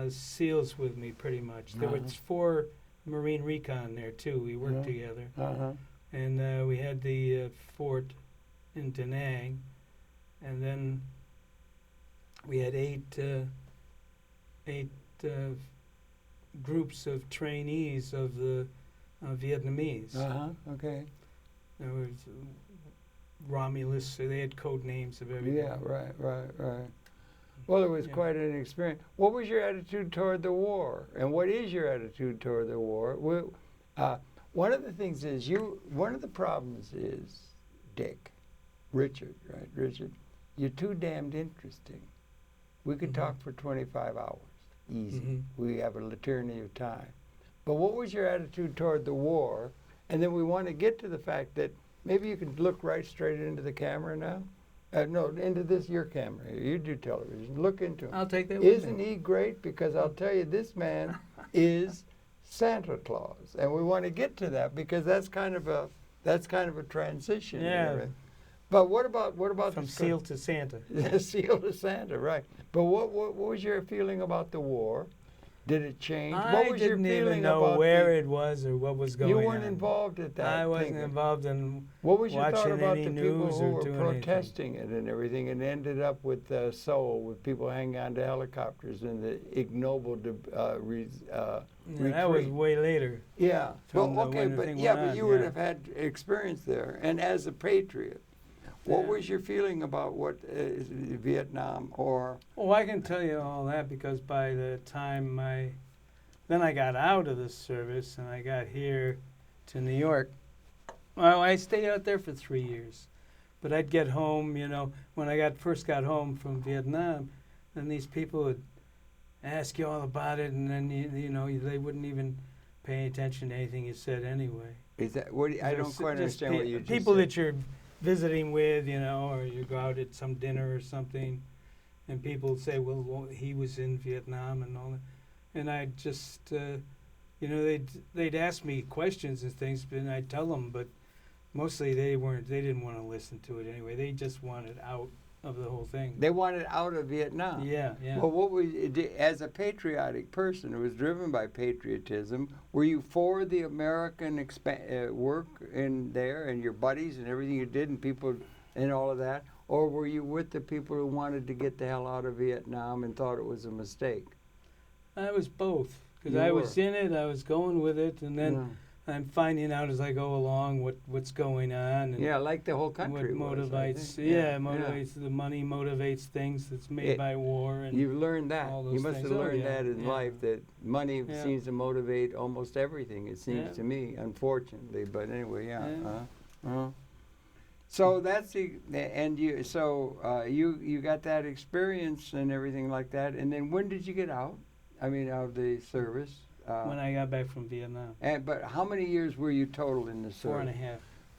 SEALs with me, pretty much. There was 4 Marine Recon there too. We worked together, and we had the fort in Da Nang, and then we had 8 groups of trainees of the Vietnamese. Okay. There was Romulus, so they had code names of everything. Yeah, right. Well, it was quite an experience. What was your attitude toward the war? And what is your attitude toward the war? One of the things is one of the problems is, Richard, you're too damned interesting. We could talk for 25 hours, easy. Mm-hmm. We have a tyranny of time. But what was your attitude toward the war? And then we want to get to the fact that maybe you can look right straight into the camera now. No, into your camera. You do television. Look into him. I'll take that. Isn't he great? Because I'll tell you, this man is Santa Claus, and we want to get to that because that's kind of a transition. Yeah. Right? But what about from SEAL to Santa? SEAL to Santa, right? But what was your feeling about the war? Did it change? What was didn't your feeling even know about where it was or what was going on. You weren't involved at that. I wasn't involved in what was your watching thought about any the people news who or were doing protesting it and everything, and ended up with Seoul, with people hanging on to helicopters and the ignoble retreat? That was way later. Yeah. Well, okay, but you would have had experience there, and as a patriot. What was your feeling about what Vietnam or? Oh, I can tell you all that because by the time then I got out of the service and I got here to New York. Well, I stayed out there for 3 years, but I'd get home. When I first got home from Vietnam, then these people would ask you all about it, and then they wouldn't even pay attention to anything you said anyway. Is that what? I don't quite understand what you just people said. that you're visiting with, or you go out at some dinner or something, and people say, well, he was in Vietnam and all that. And I just, they'd ask me questions and things, and I'd tell them, but mostly they didn't want to listen to it anyway. They just wanted out of the whole thing. They wanted out of Vietnam. Yeah. Well, as a patriotic person who was driven by patriotism, were you for the American work in there and your buddies and everything you did and people and all of that? Or were you with the people who wanted to get the hell out of Vietnam and thought it was a mistake? I was both. Because I was in it, I was going with it, and then I'm finding out as I go along what's going on. And Yeah, like the whole country. what was, I motivates? think. Motivates the money. Motivates things that's made by war. And You've learned that. all You those must things. have Oh, learned yeah, that in yeah. life, that money Yeah. seems to motivate almost everything, it seems Yeah. to me, unfortunately. But anyway, yeah. Yeah. So that's you got that experience and everything like that. And then when did you get out? I mean, out of the service? When I got back from Vietnam. But how many years were you total in the service?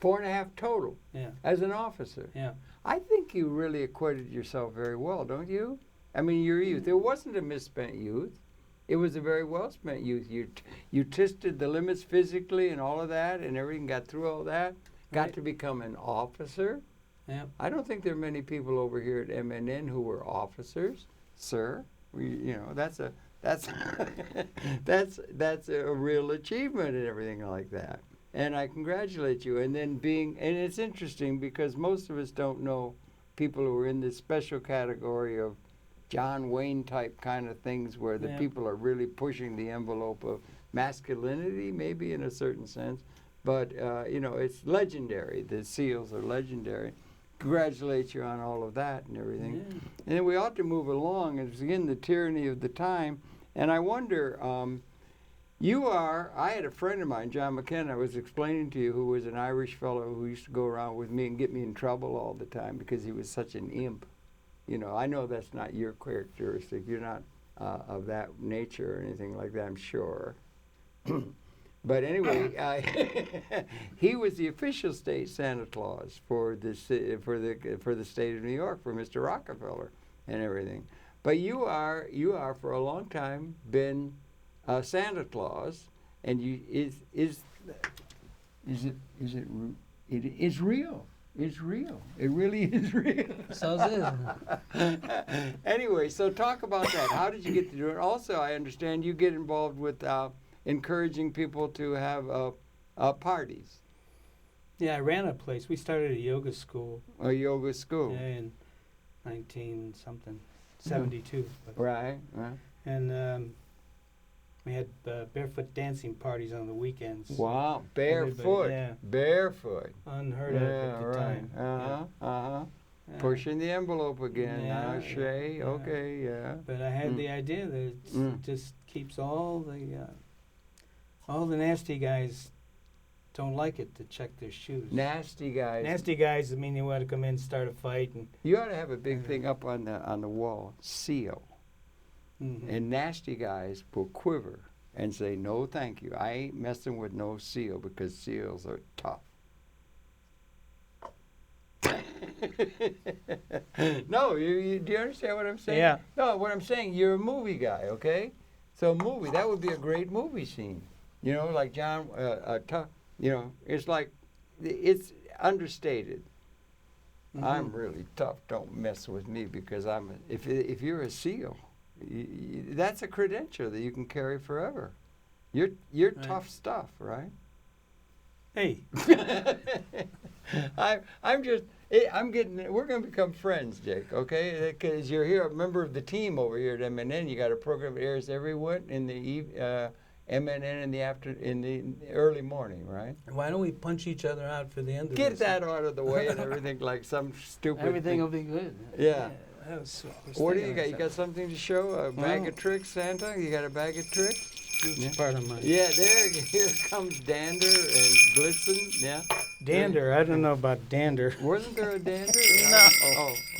4.5. 4.5 total. Yeah. As an officer. Yeah. I think you really acquitted yourself very well, don't you? I mean, your youth. It wasn't a misspent youth. It was a very well spent youth. You tested the limits physically and all of that, and everything. Got through all that. Got Right. to become an officer. Yeah. I don't think there are many people over here at MNN who were officers, sir. That's a that's a real achievement and everything like that. And I congratulate you. And then and it's interesting because most of us don't know people who are in this special category of John Wayne type kind of things where the Yeah. people are really pushing the envelope of masculinity, maybe in a certain sense. But, it's legendary. The SEALs are legendary. Congratulate you on all of that and everything. Yeah. And then we ought to move along. It's, again, the tyranny of the time. And I wonder, I had a friend of mine, John McKenna, I was explaining to you, who was an Irish fellow who used to go around with me and get me in trouble all the time because he was such an imp. I know that's not your characteristic. You're not of that nature or anything like that, I'm sure. But anyway, he was the official state Santa Claus for the state of New York, for Mr. Rockefeller and everything. But you are for a long time been Santa Claus, and it's real. It's real. It really is real. So it is. Anyway, so talk about that. How did you get to do it? Also, I understand you get involved with encouraging people to have parties. Yeah, I ran a place. We started a yoga school. A yoga school. Yeah, in 72. Right. And we had barefoot dancing parties on the weekends. Wow, barefoot. Yeah. Barefoot. Unheard of at the time. Yeah. Yeah. Pushing the envelope again. Yeah, Shea. yeah. Okay, yeah. But I had the idea that it just keeps all the nasty guys don't like it to check their shoes. Nasty guys. Nasty guys, I mean, you want to come in and start a fight. And you ought to have a big thing up on the wall. SEAL. mm-hmm. And nasty guys will quiver and say, no, thank you. I ain't messing with no SEAL because SEALs are tough. No, do you understand what I'm saying? Yeah. No, what I'm saying, you're a movie guy, okay? So movie, that would be a great movie scene. Like John, tough, it's like, it's understated. Mm-hmm. I'm really tough. Don't mess with me because if you're a SEAL, that's a credential that you can carry forever. You're Right. tough stuff, right? Hey. We're going to become friends, Jake, okay? Because you're here, a member of the team over here at MNN. You got a program that airs every in the MNN in the early morning, right? Why don't we punch each other out for the end of Get this? that out of the way and everything like some stupid Everything thing. will be good. Yeah. I was What do you thinking got? You of got something to show? A bag of tricks, Santa? You got a bag of tricks? It's Yeah. part of my Yeah, here comes Dander and Blitzen. Yeah. dander. I don't know about dander. Wasn't there a Dander? No.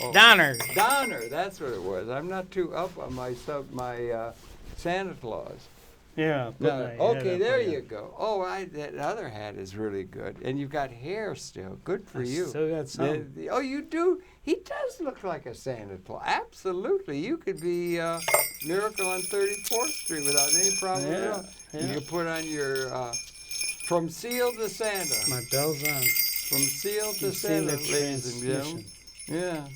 Oh. Donner. Donner, that's what it was. I'm not too up on my Santa Claus. Yeah. put No, my head okay, up there on you go. Oh, that other hat is really good, and you've got hair still. Good for I you. still got some. Oh, you do? He does look like a Santa Claus. Absolutely, you could be Miracle on 34th Street without any problem at all. Yeah. You could put on your from Seal to Santa. My bell's on. From Seal to You've seen Santa, the ladies and gentlemen. transmission. Yeah,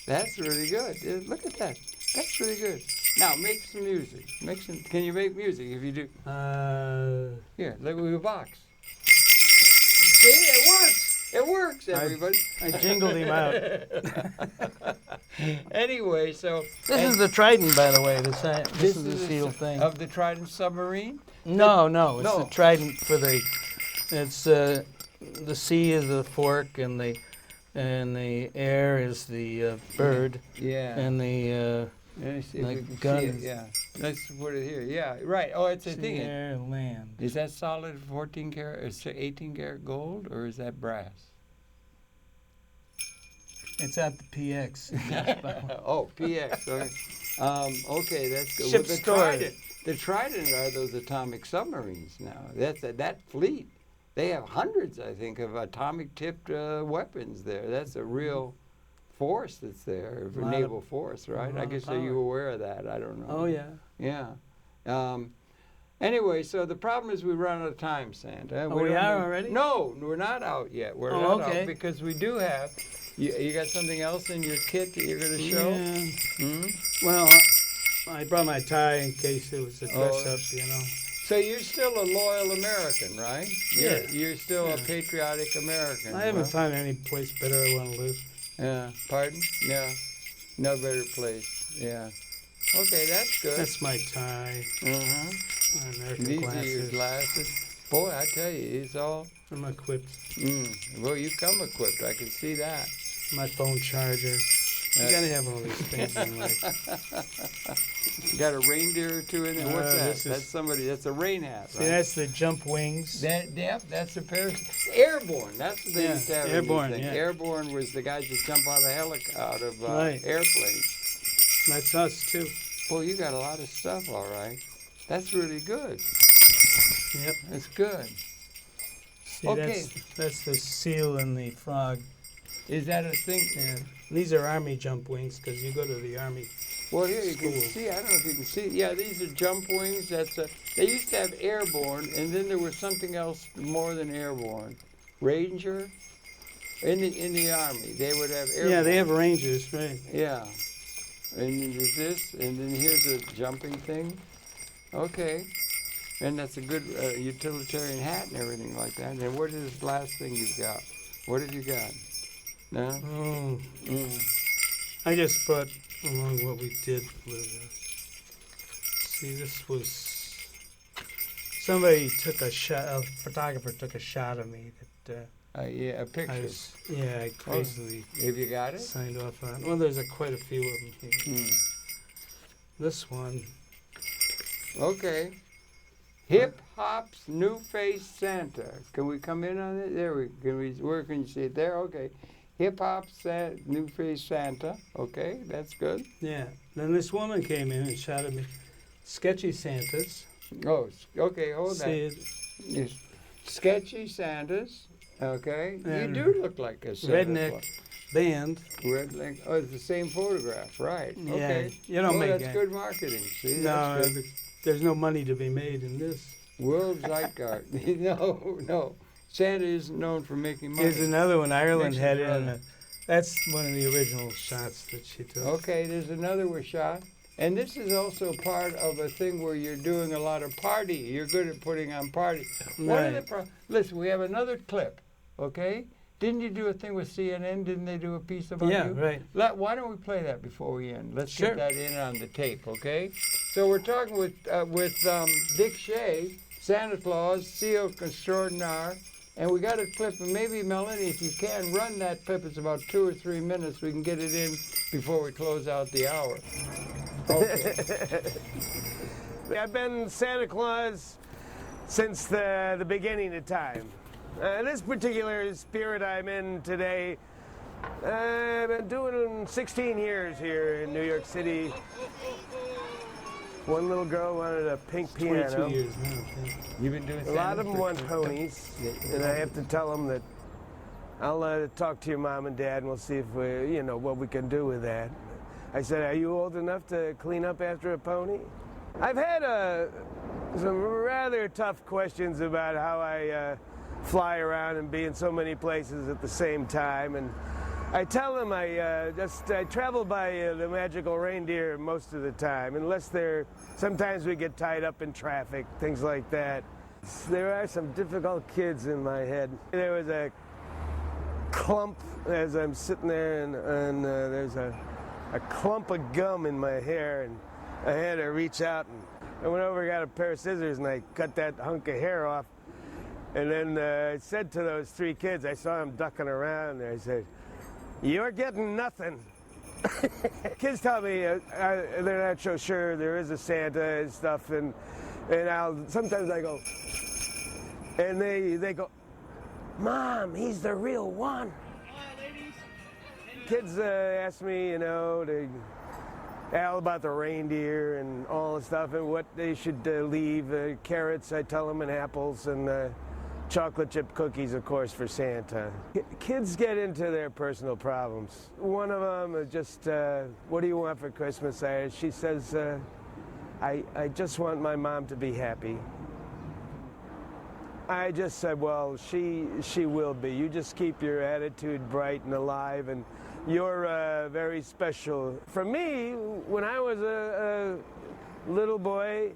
that's really good. Look at that. That's really good. Now make some music. Can you make music if you do? Here, look with a box. See, it works. It works, everybody. I jingled him out. Anyway, so This is the Trident, by the way. This is the seal thing. of the Trident submarine. No, it's No. the Trident for the It's the sea is the fork, and the air is the bird, Yeah. and the Let me see if like we can gun see it. is- Yeah. Let's put it here. Yeah. Right. Oh, it's a sea, thing. air, land. Is that solid 14 karat, or 18 karat gold, or is that brass? It's at the PX. Oh, PX. Okay. Okay, that's good. Ship the story. Trident are those atomic submarines now. That's that fleet. They have hundreds, I think, of atomic-tipped weapons there. That's a real force that's there, a Lot naval of- force, right? lot I of guess are you power. aware of that? I don't know. Oh yeah. Yeah. Anyway, so the problem is we run out of time, Santa. Oh, we don't are know- already? No, we're not out yet. We're Oh, not okay. out because we do have. You got something else in your kit that you're going to show? Yeah. Hmm? Well, I brought my tie in case it was a dress Oh. up, you know. So you're still a loyal American, right? Yeah. You're still a Yeah. patriotic American. I haven't huh? found any place better I want to live. Yeah. Pardon? Yeah. No better place. Yeah. Okay, that's good. That's my tie. Uh-huh. My American These glasses. are your glasses. Boy, I tell you, it's all. I'm equipped. Well, you come equipped. I can see that. My phone charger. You gotta have all these things in life. You got a reindeer or two in there. What's that? this is- That's somebody. That's a rain hat, See, right? that's the jump wings. Yep, that's a airborne. That's what they Yeah, used to have. in these airborne, things. yeah. Airborne was the guys that jump out of Right. airplanes. That's us too. Boy, you got a lot of stuff, all right. That's really good. Yep. That's good. See, Okay. that's the seal and the frog. Is that a thing? Yeah. These are army jump wings because you go to the army. Well, here you can School. see. I don't know if you can see. Yeah, these are jump wings. They used to have airborne, and then there was something else more than airborne. Ranger. In the army, they would have airborne. Yeah, they have rangers, right? Yeah. And then there's this, and then here's a jumping thing. Okay. And that's a good utilitarian hat and everything like that. And what is this last thing you've got? What have you got? No? Oh, Mm. I just brought along what we did with. See, this was somebody took a shot. A photographer took a shot of me that Yeah, a picture. I crazily Have you got it? signed off on. Well, there's quite a few of them here. Mm. This one. Okay. Hip Hop's New Face Santa. Can we come in on it? There we can. Where can you see it? There. Okay. Hip Hop's New Face Santa. Okay, that's good. Yeah. Then this woman came in and shot at me. Sketchy Santas. Oh, okay. Hold See that. it? Yes. Sketchy Santas. Okay. And you do look like a Santa Redneck Claus. band. Redneck. Oh, it's the same photograph, right? Yeah, Okay. you don't well, make that's that. good marketing. See, No, that's good. there's no money to be made in this. World Zeitgeist. No. Santa isn't known for making money. Here's another one. Ireland Makes had it it in rather- that's one of the original shots that she took. Okay, there's another was shot. And this is also part of a thing where you're doing a lot of party. You're good at putting on party. Right. Listen, we have another clip, okay? Didn't you do a thing with CNN? Didn't they do a piece about Yeah, you? right. Why don't we play that before we end? Let's Sure. get that in on the tape, okay? So we're talking with Dick Shea, Santa Claus, Seal Extraordinaire, and we got a clip, and maybe, Melanie, if you can, run that clip. It's about 2 or 3 minutes. We can get it in before we close out the hour. Okay. I've been Santa Claus since the beginning of time. This particular spirit I'm in today, I've been doing 16 years here in New York City. One little girl wanted a pink 22 piano. years now. I think. You've been doing A Santa lot of them for- want ponies, and I have to tell them that I'll talk to your mom and dad, and we'll see if we, what we can do with that. I said, "Are you old enough to clean up after a pony?" I've had some rather tough questions about how I fly around and be in so many places at the same time, and I tell them I travel by the magical reindeer most of the time, unless sometimes we get tied up in traffic, things like that. There are some difficult kids in my head. There was a clump as I'm sitting there, and there's a clump of gum in my hair, and I had to reach out, and I went over and got a pair of scissors, and I cut that hunk of hair off. And then I said to those 3 kids, I saw them ducking around there, I said, "You're getting nothing." Kids tell me they're not so sure there is a Santa and stuff, and sometimes I go, and they go, "Mom, he's the real one." Kids ask me, all about the reindeer and all the stuff and what they should leave. Carrots, I tell them, and apples, and chocolate chip cookies, of course, for Santa. Kids get into their personal problems. One of them is just, "What do you want for Christmas?" She says, I just want my mom to be happy." I just said, well, she will be. You just keep your attitude bright and alive, and you're very special. For me, when I was a little boy,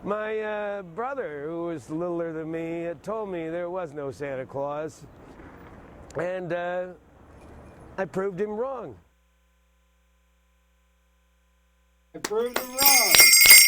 my brother, who was littler than me, had told me there was no Santa Claus, and I proved him wrong. I proved him wrong.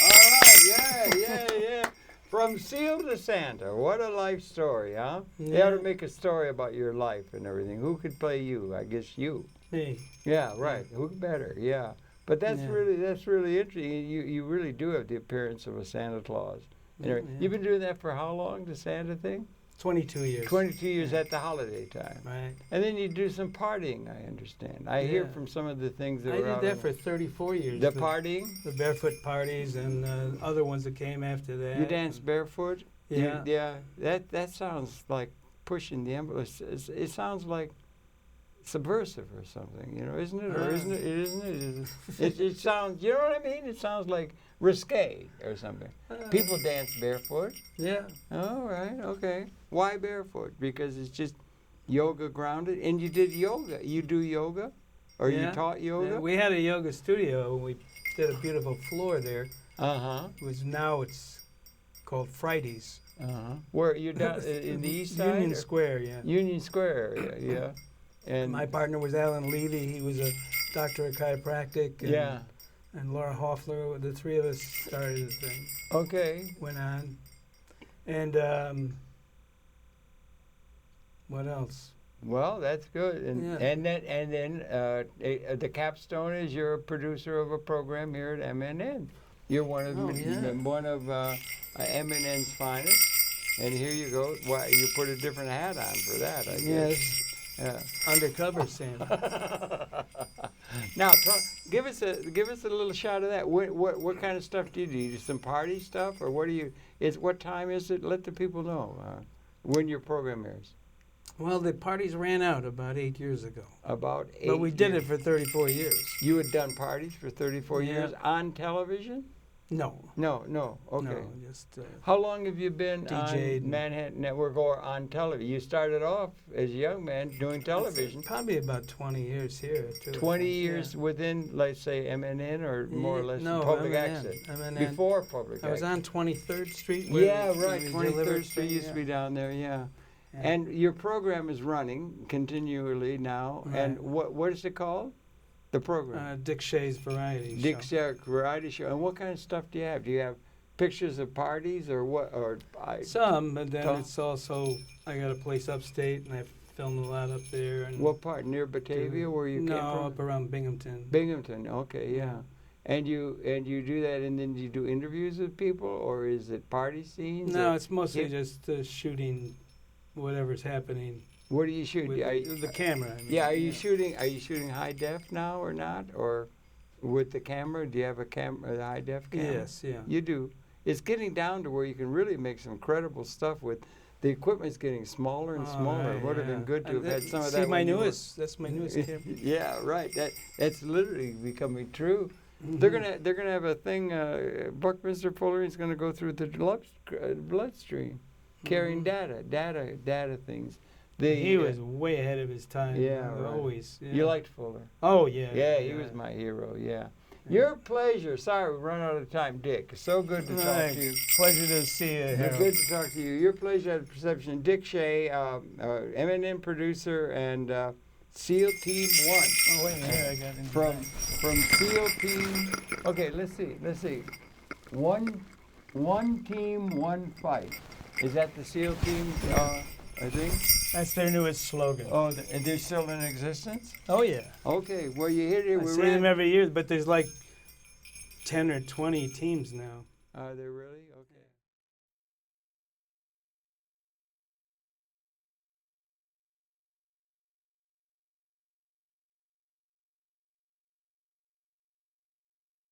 All right, yeah. From Seal to Santa, what a life story, huh? Yeah. You ought to make a story about your life and everything. Who could play you? I guess you. Me. Yeah, right. Who better? Yeah. But that's really interesting. You really do have the appearance of a Santa Claus. Yeah. You've been doing that for how long, the Santa thing? 22 years. 22 years at the holiday time. Right. And then you do some partying, I understand. I hear from some of the things that I were did out that on for 34 years. the partying. The barefoot parties and other ones that came after that. You dance barefoot? Yeah. Yeah. That sounds like pushing the envelope. It sounds like subversive or something, isn't it? Or isn't it? It sounds, you know what I mean? It sounds like risque or something. People dance barefoot. Yeah. Oh, right, okay. Why barefoot? Because it's just yoga grounded? And you did yoga. You do yoga? Or you taught yoga? Yeah, we had a yoga studio. We did a beautiful floor there. Uh-huh. It's called Fridays. Uh-huh. Where you're down in the east side? Union Square, yeah. Union Square area, yeah. And my partner was Alan Levy. He was a doctor of chiropractic. And Laura Hoffler. The 3 of us started the thing. Okay. Went on. And what else? Well, that's good. And then the capstone is you're a producer of a program here at MNN. You're one of MNN's finest. And here you go. Well, you put a different hat on for that, I guess. Yes. Yeah. Undercover Santa. Now, give us a little shot of that. What kind of stuff do you do? You do some party stuff, or what do you? What time is it? Let the people know when your program airs. Well, the parties ran out about 8 years ago. About 8 But we did it for 34 years. You had done parties for 34 years on television? No. Okay. No, just how long have you been DJ'd on Manhattan Network or on television? You started off as a young man doing television. Probably about 20 years here. 20 years within, let's say, MNN or more or less public access? MNN. Before public access. I was on 23rd Street. Yeah, right. 23rd Street used to be down there, yeah. And your program is running continually now. Right. And what is it called? The program? Dick Shea's Variety Show. Dick Shea Variety Show. And what kind of stuff do you have? Do you have pictures of parties or what? Some, but then it's also, I got a place upstate and I film a lot up there. And what part? Near Batavia where you came from? No, up around Binghamton. Binghamton, okay, yeah. And you do that and then you do interviews with people, or is it party scenes? No, it's mostly just shooting whatever's happening. What do you shoot? With the camera. I mean. Yeah, are you shooting high def now or not? Or with the camera? Do you have a high def camera? Yes, yeah. You do. It's getting down to where you can really make some incredible stuff with the equipment's getting smaller and smaller. It would have been good to have had some of that. That's my newest camera. Yeah, right. That's literally becoming true. Mm-hmm. They're gonna have a thing. Buckminster Fuller is gonna go through the bloodstream, carrying data things. He was way ahead of his time. Yeah, right. Always. Yeah. You liked Fuller? Oh yeah. Yeah, he was my hero. Yeah. Your pleasure. Sorry, we run out of time, Dick. It's so good to talk to you. Pleasure to see you. Harold. Good to talk to you. Your pleasure at Perception. Dick Shea, MNN producer and SEAL Team 1. Oh wait a minute, I got it. From SEAL Team. Okay, let's see. One team, one fight. Is that the SEAL team, I think? That's their newest slogan. Oh, and they're still in existence? Oh, yeah. Okay, well, you hit it. I see them every year, but there's like 10 or 20 teams now. Are there really? Okay.